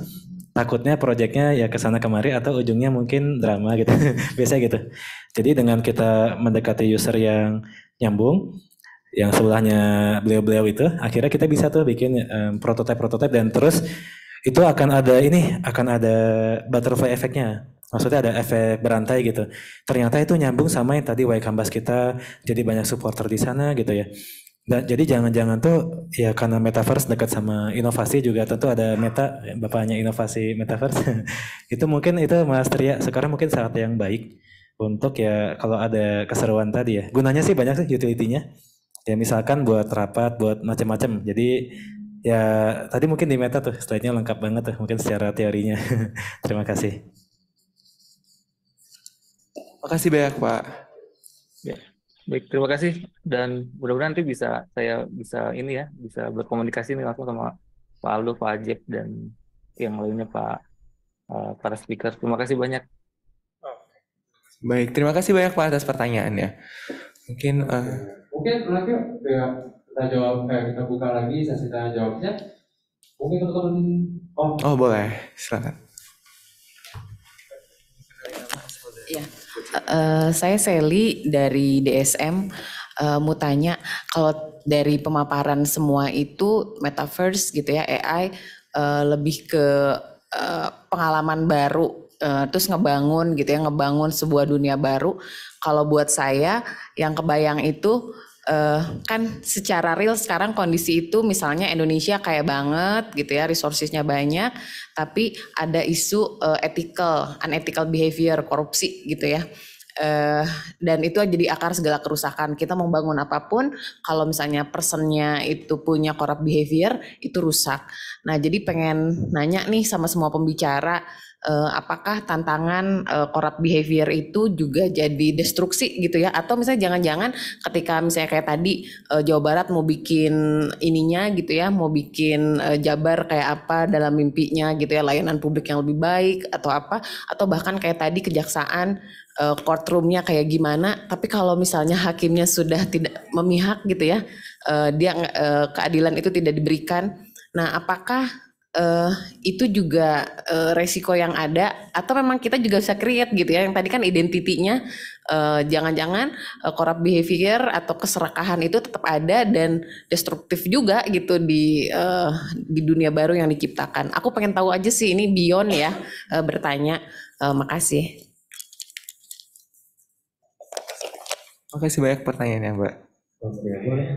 takutnya proyeknya ya kesana kemari atau ujungnya mungkin drama gitu. Biasa gitu. Jadi dengan kita mendekati user yang nyambung, yang sebelahnya beliau-beliau itu, akhirnya kita bisa tuh bikin prototipe dan terus itu akan ada butterfly efeknya. Maksudnya ada efek berantai gitu. Ternyata itu nyambung sama yang tadi Y Canvas kita, jadi banyak supporter di sana gitu ya. Dan jadi jangan-jangan tuh ya karena metaverse dekat sama inovasi juga tentu ada Meta, bapaknya inovasi metaverse. Itu mungkin itu Mas Tria sekarang mungkin saat yang baik untuk ya kalau ada keseruan tadi ya. Gunanya sih banyak sih utility-nya. Ya misalkan buat rapat, buat macam-macam. Jadi ya tadi mungkin di Meta tuh slide-nya lengkap banget tuh mungkin secara teorinya. Terima kasih. Makasih banyak Pak. Ya. Baik, terima kasih dan mudah-mudahan nanti saya bisa berkomunikasi nih langsung sama Pak Aldo, Pak Ajep dan yang lainnya para speaker. Terima kasih banyak. Baik, terima kasih banyak Pak atas pertanyaannya. Mungkin nanti kita jawab, kita buka lagi sesi tanya jawabnya. Mungkin teman-teman. Oh boleh, silakan. Ya, saya Sally dari DSM mau tanya kalau dari pemaparan semua itu metaverse gitu ya AI lebih ke pengalaman baru terus ngebangun sebuah dunia baru. Kalau buat saya yang kebayang itu kan secara real sekarang kondisi itu misalnya Indonesia kaya banget gitu ya, resourcesnya banyak, tapi ada isu unethical behavior, korupsi gitu ya. Dan itu jadi akar segala kerusakan. Kita mau bangun apapun, kalau misalnya personnya itu punya corrupt behavior, itu rusak. Nah jadi pengen nanya nih sama semua pembicara, apakah tantangan corrupt behavior itu juga jadi destruksi gitu ya, atau misalnya jangan-jangan ketika misalnya kayak tadi Jawa Barat mau bikin ininya gitu ya, mau bikin Jabar kayak apa dalam mimpinya gitu ya, layanan publik yang lebih baik atau apa, atau bahkan kayak tadi kejaksaan courtroomnya kayak gimana, tapi kalau misalnya hakimnya sudah tidak memihak gitu ya, dia keadilan itu tidak diberikan. Nah, apakah itu juga resiko yang ada, atau memang kita juga bisa create gitu ya, yang tadi kan identitinya jangan-jangan corrupt behavior atau keserakahan itu tetap ada dan destruktif juga gitu di dunia baru yang diciptakan. Aku pengen tahu aja sih, ini beyond ya bertanya. Makasih. Makasih banyak pertanyaannya, Mbak. Oke, boleh.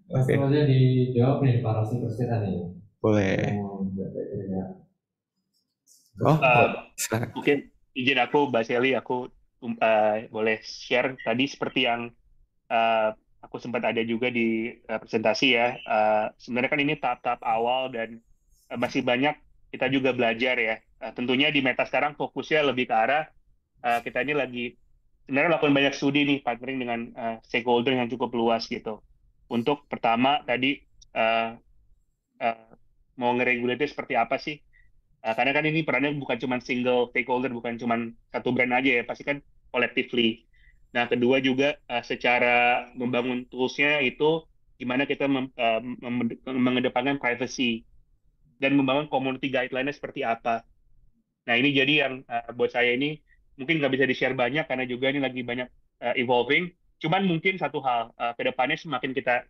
Langsung aja dijawab nih para kita nih. Boleh. Silakan. Mungkin izin aku, Mbak Sally, aku boleh share tadi seperti yang aku sempat ada juga di presentasi ya. Sebenarnya kan ini tahap-tahap awal dan masih banyak kita juga belajar ya. Tentunya di Meta sekarang fokusnya lebih ke arah kita ini lagi sebenarnya lakukan banyak studi nih, partnering dengan stakeholder yang cukup luas gitu. Untuk pertama tadi mau ngeregulate seperti apa sih? Karena kan ini perannya bukan cuma single stakeholder, bukan cuma satu brand aja ya, pasti kan collectively. Nah, kedua juga secara membangun tools-nya itu gimana kita mengedepankan privacy dan membangun community guideline-nya seperti apa. Nah, ini jadi yang buat saya ini mungkin nggak bisa di-share banyak karena juga ini lagi banyak evolving. Cuman mungkin satu hal, ke depannya semakin kita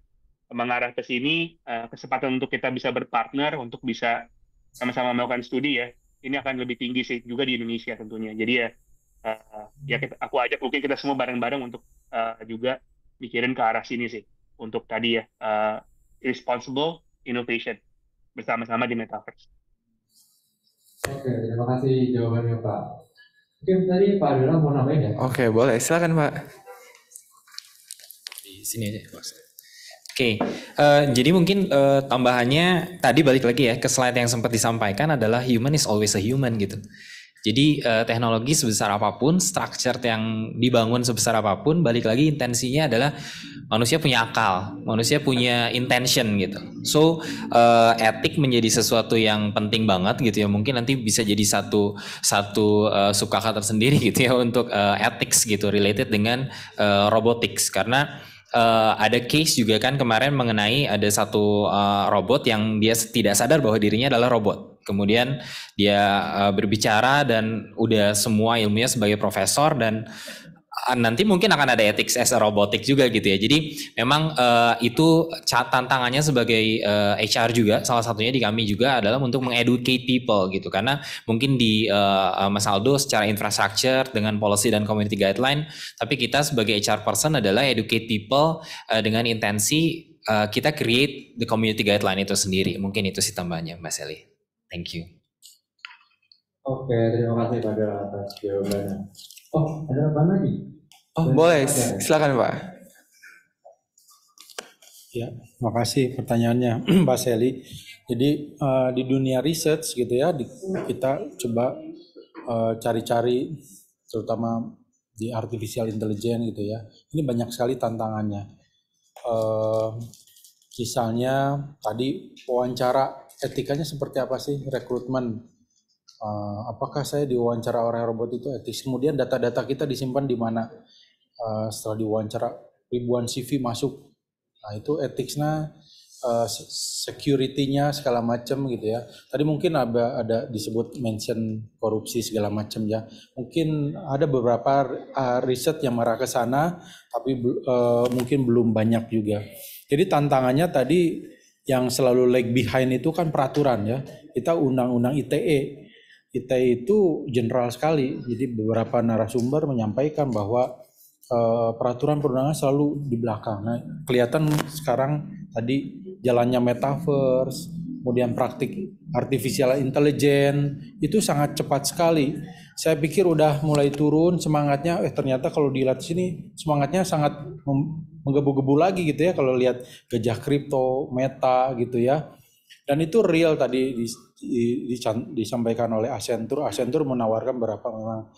mengarah ke sini, kesempatan untuk kita bisa berpartner, untuk bisa sama-sama melakukan studi ya, ini akan lebih tinggi sih juga di Indonesia tentunya. Jadi ya aku ajak mungkin kita semua bareng-bareng untuk juga mikirin ke arah sini sih, untuk tadi ya responsible innovation bersama-sama di Metaverse. Oke, terima kasih jawabannya Pak. Mungkin tadi Pak Adela mau nambahin ya? Oke, boleh. Silakan Pak. Di sini aja, Bos. Oke, jadi mungkin tambahannya tadi balik lagi ya ke slide yang sempat disampaikan adalah human is always a human gitu. Jadi teknologi sebesar apapun, structure yang dibangun sebesar apapun, balik lagi intensinya adalah manusia punya akal, manusia punya intention gitu. So etik menjadi sesuatu yang penting banget gitu ya. Mungkin nanti bisa jadi satu subkata tersendiri gitu ya untuk ethics gitu related dengan robotics, karena ada case juga kan kemarin mengenai ada satu robot yang dia tidak sadar bahwa dirinya adalah robot. Kemudian dia berbicara dan udah semua ilmunya sebagai profesor, dan nanti mungkin akan ada ethics as a robotic juga gitu ya. Jadi memang itu tantangannya sebagai HR juga, salah satunya di kami juga adalah untuk mengeducate people gitu. Karena mungkin di Mas Aldo secara infrastructure dengan policy dan community guideline, tapi kita sebagai HR person adalah educate people dengan intensi kita create the community guideline itu sendiri. Mungkin itu sih tambahannya Mbak Sally. Thank you. Oke, terima kasih Pak Adela atas jawabannya. Oh, ada apa lagi? Oh, boleh. Silakan Pak. Ya, makasih pertanyaannya Mbak Sally. Jadi di dunia research gitu ya, kita coba cari-cari terutama di artificial intelligence gitu ya. Ini banyak sekali tantangannya. Misalnya tadi wawancara, etikanya seperti apa sih rekrutmen? Apakah saya diwawancara orang robot itu etis? Kemudian data-data kita disimpan di mana? Setelah diwawancara ribuan CV masuk, nah itu etiknya, security-nya segala macam gitu ya. Tadi mungkin ada disebut mention korupsi segala macam ya. Mungkin ada beberapa riset yang mengarah ke sana, tapi mungkin belum banyak juga. Jadi tantangannya tadi yang selalu lag behind itu kan peraturan ya. Kita undang-undang ITE. ITE itu general sekali. Jadi beberapa narasumber menyampaikan bahwa peraturan perundangan selalu di belakang. Nah, kelihatan sekarang tadi jalannya metaverse, kemudian praktik artificial intelligence itu sangat cepat sekali. Saya pikir udah mulai turun semangatnya, ternyata kalau dilihat sini semangatnya sangat menggebu-gebu lagi gitu ya kalau lihat gajah kripto, Meta gitu ya. Dan itu real tadi disampaikan oleh Accenture. Accenture menawarkan berapa memang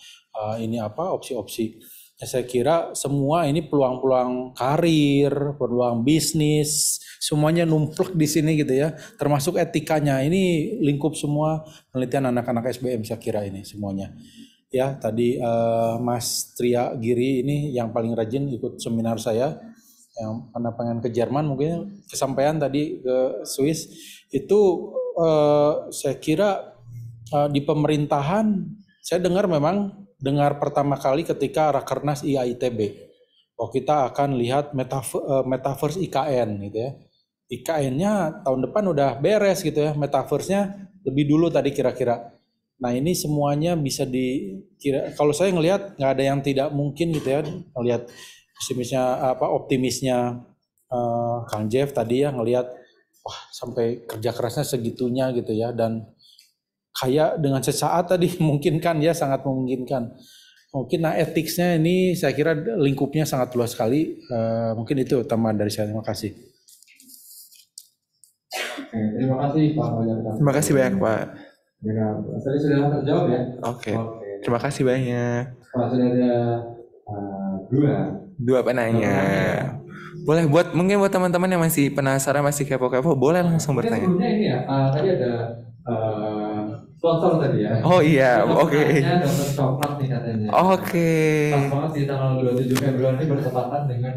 opsi-opsi. Ya, saya kira semua ini peluang-peluang karir, peluang bisnis, semuanya numplek di sini gitu ya. Termasuk etikanya, ini lingkup semua penelitian anak-anak SBM saya kira ini semuanya. Ya, tadi Mas Tria Giri ini yang paling rajin ikut seminar saya, yang pernah pengen ke Jerman, mungkin kesampaian tadi ke Swiss. Itu saya kira di pemerintahan saya dengar pertama kali ketika Rakernas IAITB. Kita akan lihat metaverse IKN gitu ya. IKN-nya tahun depan udah beres gitu ya, metaverse-nya lebih dulu tadi kira-kira. Nah ini semuanya bisa dikira. Kalau saya ngelihat nggak ada yang tidak mungkin gitu ya, ngelihat optimisnya Kang Jeff tadi ya, ngelihat wah sampai kerja kerasnya segitunya gitu ya, dan kayak dengan sesaat tadi memungkinkan ya, sangat memungkinkan. Mungkin etiknya ini saya kira lingkupnya sangat luas sekali. Mungkin itu tambahan dari saya. Terima kasih. Terima kasih Pak Fajar. Terima kasih banyak Pak. Ya, tadi sudah terjawab ya. Oke. Terima kasih banyak. Pak, sudah ada dua penanya. Boleh mungkin buat teman-teman yang masih penasaran, masih kepo-kepo, boleh langsung bertanya. Sebelumnya ini ya, tadi ada sponsor tadi ya. Oh iya, oke. Dapat coklat nih katanya. Oke. Pas banget di tanggal 27 Februari bertepatan dengan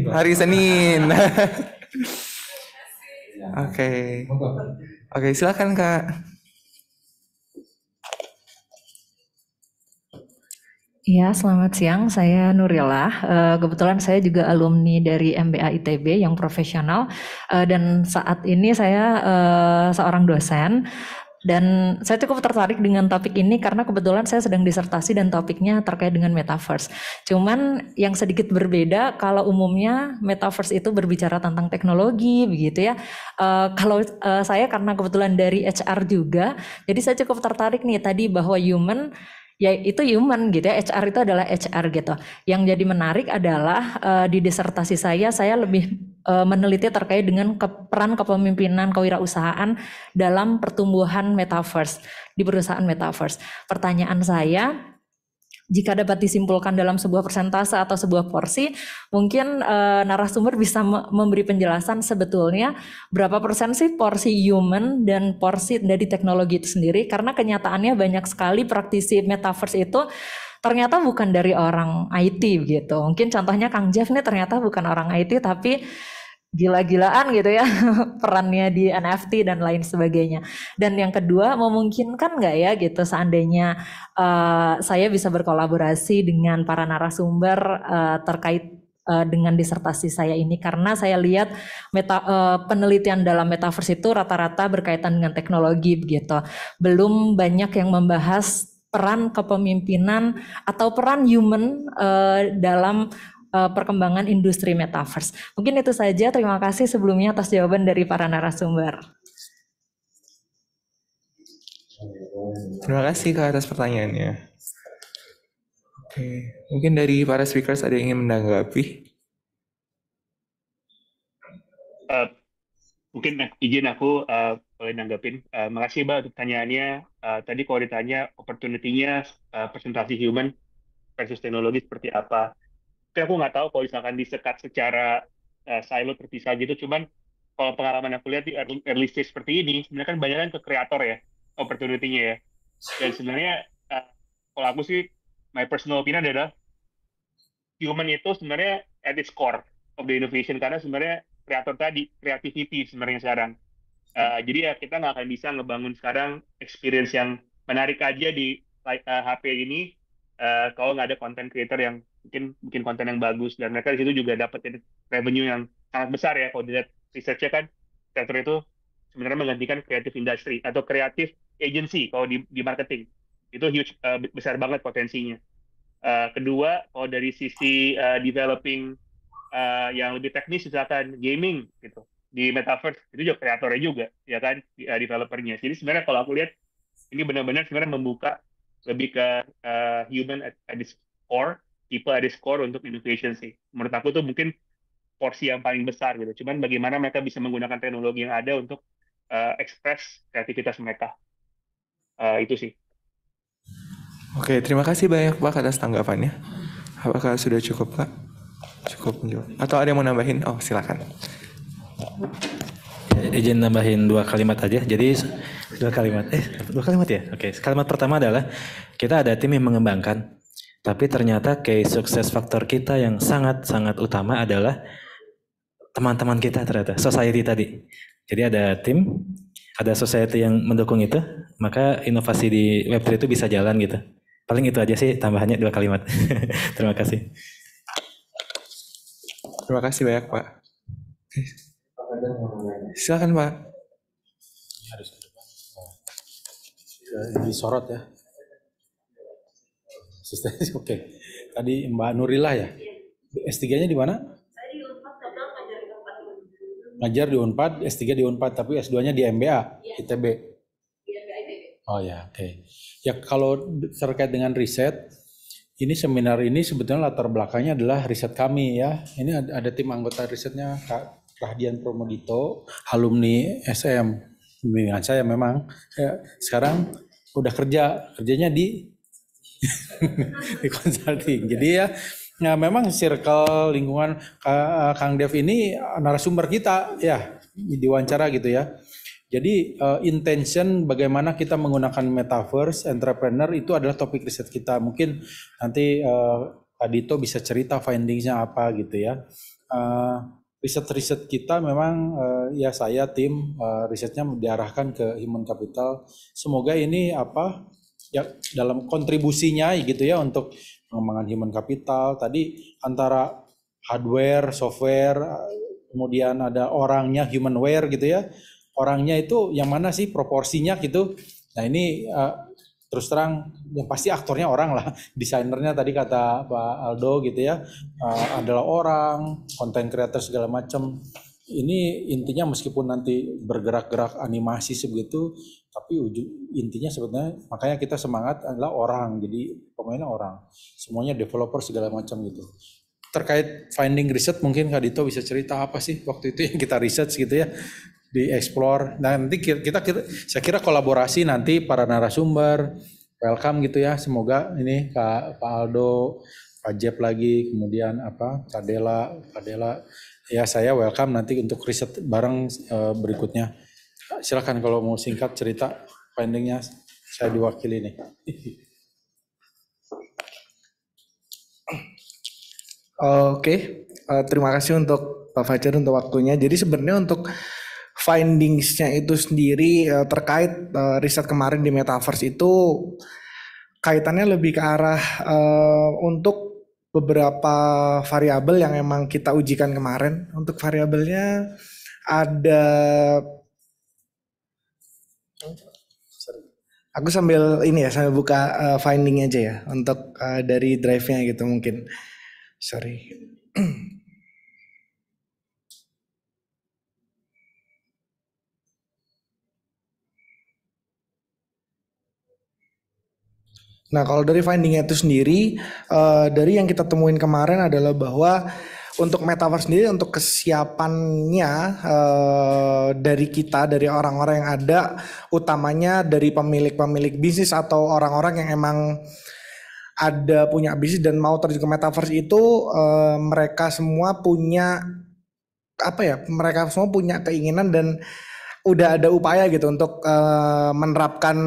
hari Senin. Oke. Oke, silakan Kak. Ya, selamat siang. Saya Nurila. Kebetulan saya juga alumni dari MBA ITB yang profesional, dan saat ini saya seorang dosen. Dan saya cukup tertarik dengan topik ini karena kebetulan saya sedang disertasi dan topiknya terkait dengan metaverse. Cuman yang sedikit berbeda, kalau umumnya metaverse itu berbicara tentang teknologi begitu ya. Kalau saya karena kebetulan dari HR juga, jadi saya cukup tertarik nih tadi bahwa human, ya itu human gitu ya, HR itu adalah HR gitu. Yang jadi menarik adalah di disertasi saya lebih meneliti terkait dengan peran kepemimpinan kewirausahaan dalam pertumbuhan metaverse di perusahaan metaverse. Pertanyaan saya, jika dapat disimpulkan dalam sebuah persentase atau sebuah porsi, mungkin narasumber bisa memberi penjelasan sebetulnya berapa persen sih porsi human dan porsi dari teknologi itu sendiri, karena kenyataannya banyak sekali praktisi metaverse itu ternyata bukan dari orang IT gitu. Mungkin contohnya Kang Jeff nih ternyata bukan orang IT tapi gila-gilaan gitu ya perannya di NFT dan lain sebagainya. Dan yang kedua, memungkinkan nggak ya gitu seandainya saya bisa berkolaborasi dengan para narasumber terkait dengan disertasi saya ini, karena saya lihat penelitian dalam metaverse itu rata-rata berkaitan dengan teknologi begitu. Belum banyak yang membahas peran kepemimpinan atau peran human dalam perkembangan industri metaverse. Mungkin itu saja. Terima kasih sebelumnya atas jawaban dari para narasumber. Terima kasih Kak atas pertanyaannya. Oke, mungkin dari para speakers ada yang ingin menanggapi? Mungkin izin aku boleh nanggapin. Makasih Mbak untuk pertanyaannya. Tadi kalau ditanya opportunity-nya presentasi human versus teknologi seperti apa. Tapi aku nggak tahu kalau misalkan disekat secara silo terpisah gitu. Cuman kalau pengalaman aku lihat di early stage seperti ini, sebenarnya kan banyak kan ke kreator ya, opportunity-nya ya. Dan sebenarnya kalau aku sih, my personal opinion adalah human itu sebenarnya at its core of the innovation, karena sebenarnya kreator tadi, creativity sebenarnya sekarang. Jadi ya kita nggak akan bisa ngebangun sekarang experience yang menarik aja di HP ini kalau nggak ada content creator yang bikin konten yang bagus, dan mereka di situ juga dapetin revenue yang sangat besar ya. Kalau dilihat research-nya kan, creator itu sebenarnya menggantikan creative industry atau creative agency kalau di marketing. Itu huge, besar banget potensinya. Kedua, kalau dari sisi developing yang lebih teknis, misalkan gaming gitu, di metaverse itu juga kreatornya juga, ya kan, developernya. Jadi sebenarnya kalau aku lihat ini benar-benar sebenarnya membuka lebih ke human at its core, people at its core untuk innovation sih. Menurut aku tuh mungkin porsi yang paling besar gitu. Cuman bagaimana mereka bisa menggunakan teknologi yang ada untuk ekspres kreativitas mereka. Itu sih. Oke, terima kasih banyak Pak atas tanggapannya. Apakah sudah cukup Pak? Cukup menjawab. Atau ada yang mau nambahin? Oh, silakan. Izin nambahin 2 kalimat aja. Jadi 2 kalimat. 2 kalimat ya? Oke. Kalimat pertama adalah kita ada tim yang mengembangkan. Tapi ternyata case sukses faktor kita yang sangat-sangat utama adalah teman-teman kita ternyata. Society tadi. Jadi ada tim, ada society yang mendukung itu. Maka inovasi di Web3 itu bisa jalan gitu. Paling itu aja sih tambahannya 2 kalimat. Terima kasih. Terima kasih banyak Pak. Silakan Pak. Harus disorot ya. Oke. Tadi Mbak Nurillah ya. S3-nya di mana? Ngajar di Unpad, S3 di Unpad, tapi S2-nya di MBA, ITB. Oh ya, oke. Ya kalau terkait dengan riset, ini seminar ini sebetulnya latar belakangnya adalah riset kami ya. Ini ada tim anggota risetnya Kak Rahdian Promodito, alumni SM. Bimbingan saya memang. Sekarang udah kerjanya di di consulting. Jadi ya memang circle lingkungan Kang Dev ini narasumber kita ya diwawancara gitu ya. Jadi intention bagaimana kita menggunakan metaverse entrepreneur itu adalah topik riset kita. Mungkin nanti Kak Dito bisa cerita findingsnya apa gitu ya. Riset-riset kita memang ya saya tim risetnya diarahkan ke human capital. Semoga ini apa ya dalam kontribusinya gitu ya untuk pengembangan human capital. Tadi antara hardware, software, kemudian ada orangnya, humanware gitu ya. Orangnya itu yang mana sih proporsinya gitu. Nah ini terus terang yang pasti aktornya orang lah. Desainernya tadi kata Pak Aldo gitu ya adalah orang, content creator segala macam. Ini intinya meskipun nanti bergerak-gerak animasi sebegitu, tapi intinya sebetulnya makanya kita semangat adalah orang. Jadi pemainnya orang, semuanya developer segala macam gitu. Terkait finding riset mungkin Kak Dito bisa cerita apa sih waktu itu yang kita research gitu ya. Di explore. Nah, nanti saya kira kolaborasi nanti para narasumber welcome gitu ya. Semoga ini Pak Aldo, Pak Jeb lagi, kemudian Kak Dela ya saya welcome nanti untuk riset bareng berikutnya. Silakan kalau mau singkat cerita findingnya saya diwakili nih. Oke, terima kasih untuk Pak Fajar untuk waktunya. Jadi sebenarnya untuk findingsnya itu sendiri terkait riset kemarin di Metaverse itu kaitannya lebih ke arah untuk beberapa variabel yang emang kita ujikan kemarin. Untuk variabelnya ada, aku sambil ini ya sambil buka finding aja ya untuk dari drive-nya gitu mungkin. Sorry. Nah, kalau dari findingnya itu sendiri, dari yang kita temuin kemarin adalah bahwa untuk metaverse sendiri, untuk kesiapannya dari kita, dari orang-orang yang ada, utamanya dari pemilik-pemilik bisnis atau orang-orang yang emang ada punya bisnis dan mau terjun ke metaverse itu, mereka semua punya mereka semua punya keinginan dan udah ada upaya gitu untuk menerapkan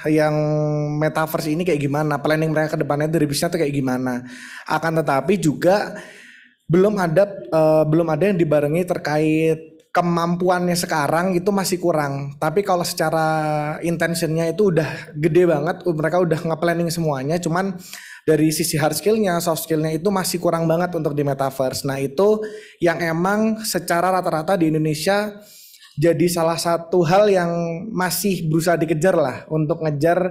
yang metaverse ini kayak gimana, planning mereka ke depannya dari bisnisnya tuh kayak gimana. Akan tetapi juga belum ada yang dibarengi terkait kemampuannya sekarang itu masih kurang. Tapi kalau secara intentionnya itu udah gede banget, mereka udah nge-planning semuanya. Cuman dari sisi hard skillnya, soft skillnya itu masih kurang banget untuk di metaverse. Nah itu yang emang secara rata-rata di Indonesia jadi salah satu hal yang masih berusaha dikejar lah untuk ngejar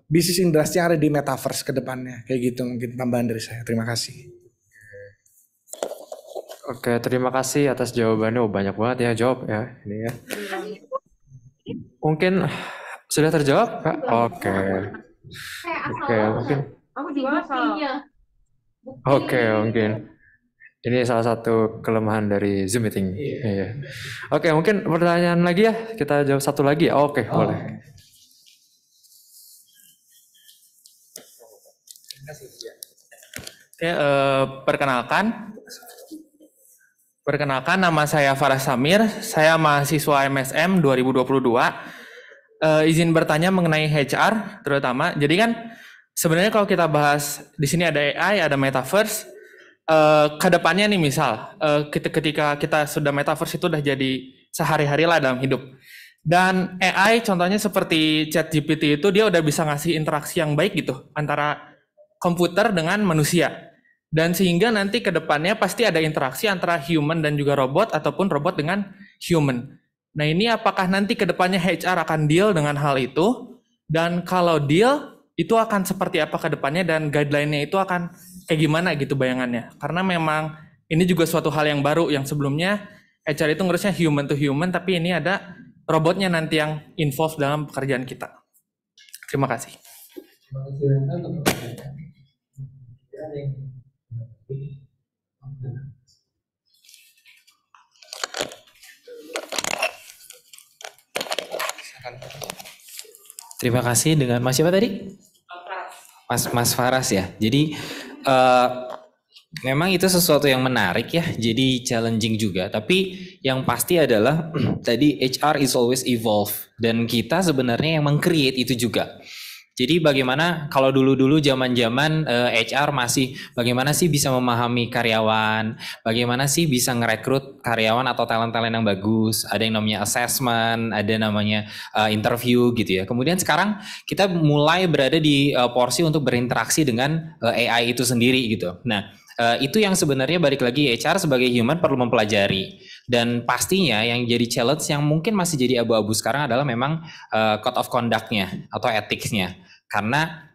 bisnis industri yang ada di metaverse ke depannya. Kayak gitu mungkin tambahan dari saya. Terima kasih. Oke, terima kasih atas jawabannya. Oh, banyak banget ya jawab ya ini ya. Mungkin sudah terjawab, Kak? Oke. Oke, mungkin. Oke, mungkin. Ini salah satu kelemahan dari Zoom meeting. Iya. Oke, mungkin pertanyaan lagi ya. Kita jawab satu lagi ya. Oke, boleh. Oke, perkenalkan nama saya Farah Samir. Saya mahasiswa MSM 2022. Izin bertanya mengenai HR terutama. Jadi kan sebenarnya kalau kita bahas di sini ada AI, ada metaverse. Kedepannya nih misal ketika kita sudah metaverse itu udah jadi sehari-hari lah dalam hidup, dan AI contohnya seperti ChatGPT itu dia udah bisa ngasih interaksi yang baik gitu antara komputer dengan manusia, dan sehingga nanti kedepannya pasti ada interaksi antara human dan juga robot ataupun robot dengan human. Nah ini apakah nanti kedepannya HR akan deal dengan hal itu, dan kalau deal itu akan seperti apa kedepannya, dan guideline-nya itu akan kayak gimana gitu bayangannya. Karena memang ini juga suatu hal yang baru, yang sebelumnya HR itu ngurusnya human to human, tapi ini ada robotnya nanti yang involved dalam pekerjaan kita. Terima kasih. Terima kasih Renta untuk pertanyaan. Terima kasih. Dengan Mas siapa tadi? Mas Faras ya. Jadi memang itu sesuatu yang menarik ya. Jadi challenging juga. Tapi yang pasti adalah tadi HR is always evolve, dan kita sebenarnya yang meng-create itu juga. Jadi bagaimana kalau dulu-dulu zaman-zaman HR masih bagaimana sih bisa memahami karyawan, bagaimana sih bisa ngerekrut karyawan atau talent-talent yang bagus, ada yang namanya assessment, ada namanya interview gitu ya. Kemudian sekarang kita mulai berada di porsi untuk berinteraksi dengan AI itu sendiri gitu. Nah, itu yang sebenarnya balik lagi HR sebagai human perlu mempelajari, dan pastinya yang jadi challenge yang mungkin masih jadi abu-abu sekarang adalah memang code of conduct-nya atau ethics-nya, karena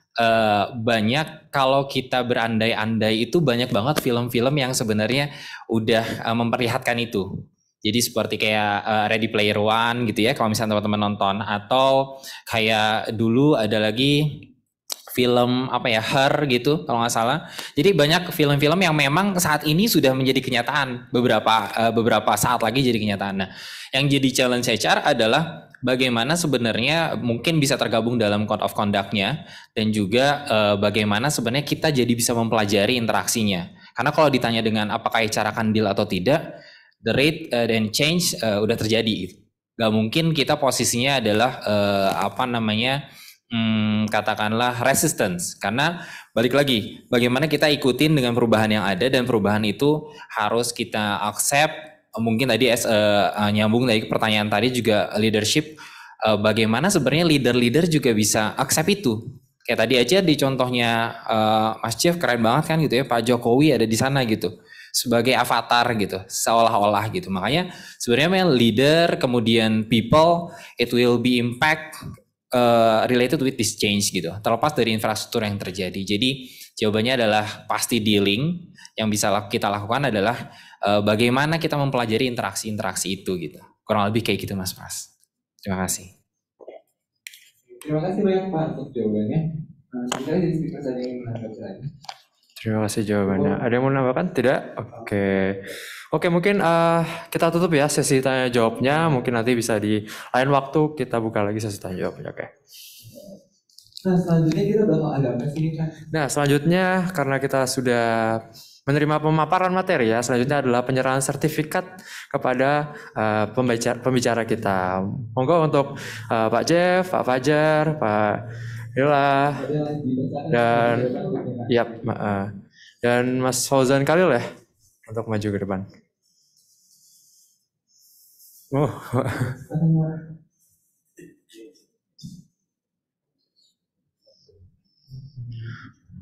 banyak kalau kita berandai-andai itu banyak banget film-film yang sebenarnya udah memperlihatkan itu. Jadi seperti kayak Ready Player One gitu ya, kalau misalnya teman-teman nonton, atau kayak dulu ada lagi film apa ya, Her gitu kalau nggak salah. Jadi banyak film-film yang memang saat ini sudah menjadi kenyataan, beberapa saat lagi jadi kenyataan. Nah, yang jadi challenge HR adalah bagaimana sebenarnya mungkin bisa tergabung dalam code of conduct-nya, dan juga bagaimana sebenarnya kita jadi bisa mempelajari interaksinya. Karena kalau ditanya dengan apakah HR akan deal atau tidak, the rate and change udah terjadi. Gak mungkin kita posisinya adalah katakanlah resistance, karena balik lagi bagaimana kita ikutin dengan perubahan yang ada, dan perubahan itu harus kita accept. Mungkin tadi nyambung dari pertanyaan tadi juga leadership, bagaimana sebenarnya leader-leader juga bisa accept itu. Kayak tadi aja di contohnya Mas Jeff keren banget kan gitu ya, Pak Jokowi ada di sana gitu sebagai avatar gitu, seolah-olah gitu. Makanya sebenarnya leader kemudian people it will be impact related with this change gitu, terlepas dari infrastruktur yang terjadi. Jadi jawabannya adalah pasti dealing. Yang bisa kita lakukan adalah bagaimana kita mempelajari interaksi-interaksi itu gitu. Kurang lebih kayak gitu Mas Pras. Terima kasih. Terima kasih banyak Pak untuk jawabannya. Kita jadi speaker saja yang menanggapi lagi. Terima kasih jawabannya. Ada yang mau menambahkan? Tidak? Oke, mungkin kita tutup ya sesi tanya jawabnya. Mungkin nanti bisa di lain waktu kita buka lagi sesi tanya jawabnya. Oke. Nah, selanjutnya kita bakal ada apa sih Kak? Nah, selanjutnya karena kita sudah menerima pemaparan materi ya, selanjutnya adalah penyerahan sertifikat kepada pembicara kita. Monggo untuk Pak Jeff, Pak Fajar, Pak Dela, dan Mas Fauzan Khalil ya untuk maju ke depan.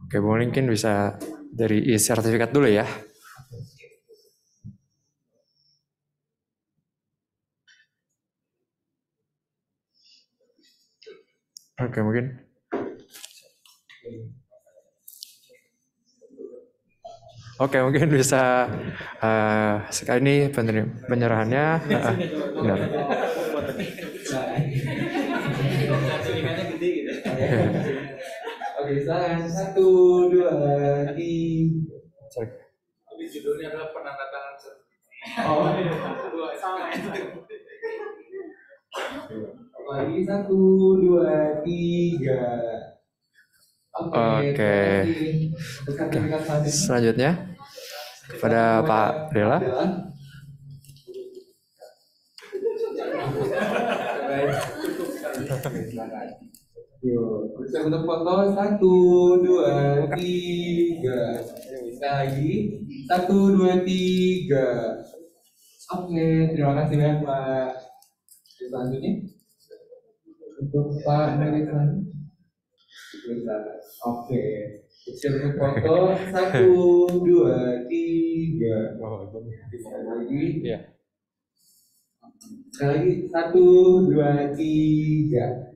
Oke, mungkin bisa dari sertifikat dulu ya. Oke, mungkin. Oke, mungkin bisa sekali ini penyerahannya. Benar. Oke, silakan 1, 2, 3. judulnya adalah penandatangan. Oh, dua sama. Lagi 1, 2, 3. Oke. Selanjutnya pada Pak Dela. Yuk, bisa untuk foto 1, 2, 3. Sekali lagi 1, 2, 3. Oke, terima kasih banyak Pak. Selanjutnya untuk Pak Meritan. Oke, bisa untuk foto 1, 2, 3. Sekali lagi. Sekali lagi 1, 2, 3.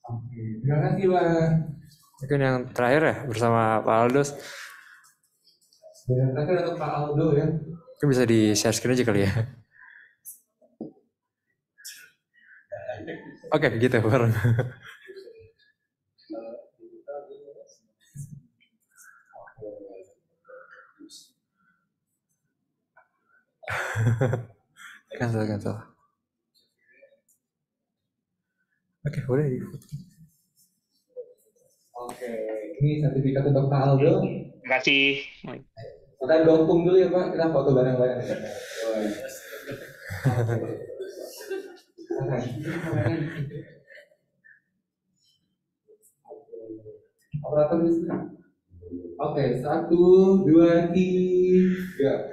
Oke, terima kasih Pak. Mungkin yang terakhir ya bersama Pak Aldos. Yang terakhir untuk Pak Aldo ya. Mungkin bisa di share screen aja kali ya. Oke, gitu bareng. Cancel. Oke, boleh. Oke, ini sertifikat untuk Pak Aldo. Terima kasih. Kita gongpung dulu ya Pak, kita foto bareng-bareng. Operator di sini. Oke, 1, 2, 3.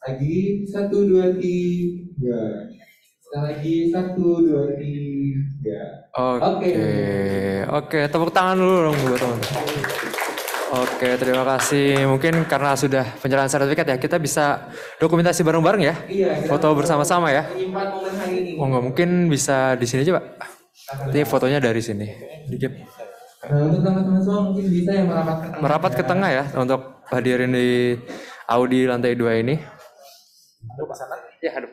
Lagi 1, 2, 3. Sekali lagi 1, 2, 3. Oke, tepuk tangan dulu dong buat teman. Oke, terima kasih. Mungkin karena sudah penyerahan sertifikat ya, kita bisa dokumentasi bareng-bareng ya. Iya, foto bersama-sama ya. Menyimpan momen hari ini. Oh enggak, mungkin bisa di sini aja Pak. Nanti fotonya dari sini. Dikit. Nah, untuk teman-teman semua mungkin bisa yang Merapat ke tengah ya untuk hadirin di Audi lantai 2 ini. Hadap ke sana? Ya, hadap.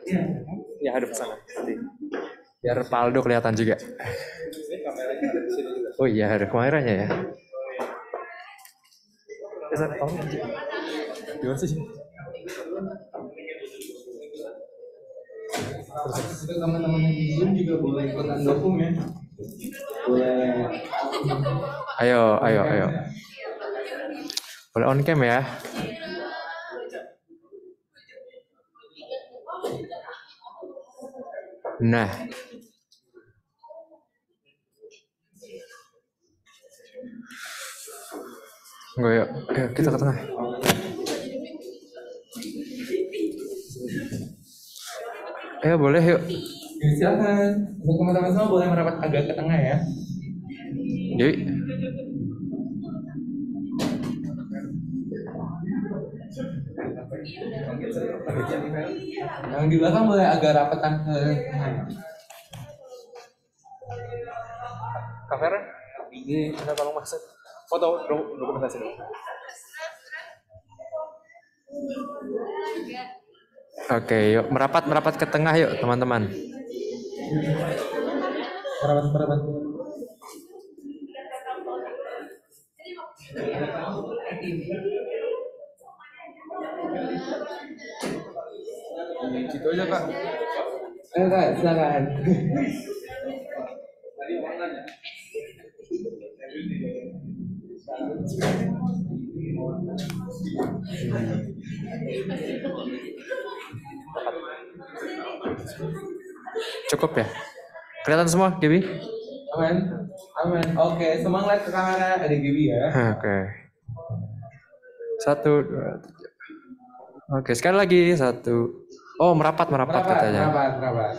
Ya, hadap ke sana. Biar Pak Aldo kelihatan juga. Ini kameranya ada di sini juga. Oh iya, ada kameranya ya. Gimana sih? Untuk teman-teman yang di Zoom juga boleh ikutan dokum ya. Boleh. Ayo. Boleh on cam ya. Nah. Enggak yuk, kita ke tengah. Ayo boleh yuk. Silakan. Untuk teman-teman semua boleh merapat agak ke tengah ya. Jadi. Yang di belakang boleh agak rapatan ke tengah. Kamera? Ini kita tolong masuk. Foto dokumentasi dulu. Oke, yuk merapat ke tengah yuk teman-teman. Merapat. Gitu aja Kak. Ayo Kak, silakan. Cukup ya? Kelihatan semua, Gibi? Aman. Oke, semua ngeliat ke kamera, ada Gibi ya. Oke. 1, 2, 3. Oke, sekali lagi 1. Oh, merapat katanya. Merapat.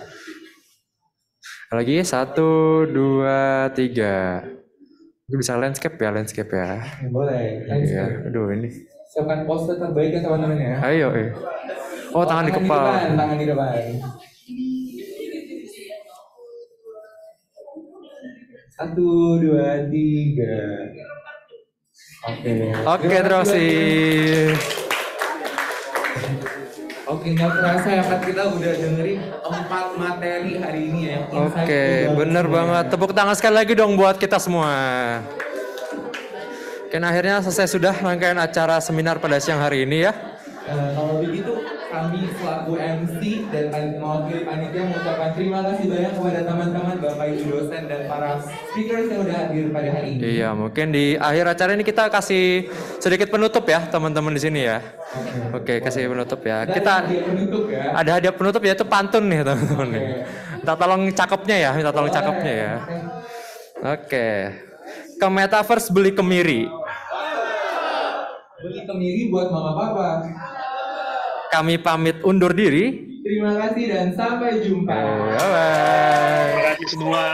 Lagi 1, 2, 3. Ini bisa landscape ya. Boleh. Iya, aduh ini. Siapkan pose terbaik ya teman-teman ya. Ayo. Oh, tangan di kepala. Tangan di depan. 1, 2, 3. Oke, terima kasih. Oke, nggak terasa ya Pak, kita udah dengerin 4 materi hari ini ya. Oke, bener banget. Tepuk tangan sekali lagi dong buat kita semua. Oke, akhirnya selesai sudah rangkaian acara seminar pada siang hari ini ya. Kalau begitu kami selaku MC dan mewakili panitia mengucapkan terima kasih banyak kepada teman-teman Bapak Ibu dosen dan para speakers yang udah hadir pada hari ini. Iya, mungkin di akhir acara ini kita kasih sedikit penutup ya teman-teman di sini ya. Oke, kasih penutup ya. Kita ada hadiah penutup yaitu pantun nih teman-teman. Minta tolong cakepnya ya, minta tolong cakepnya ya. Oke. Ke Metaverse beli kemiri. Beli kemiri buat mama papa. Kami pamit undur diri. Terima kasih dan sampai jumpa. Bye-bye. Terima kasih semua.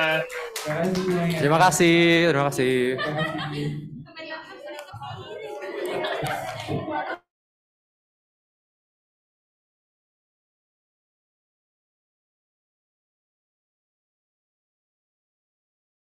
Terima kasih semuanya. Terima kasih. Terima kasih.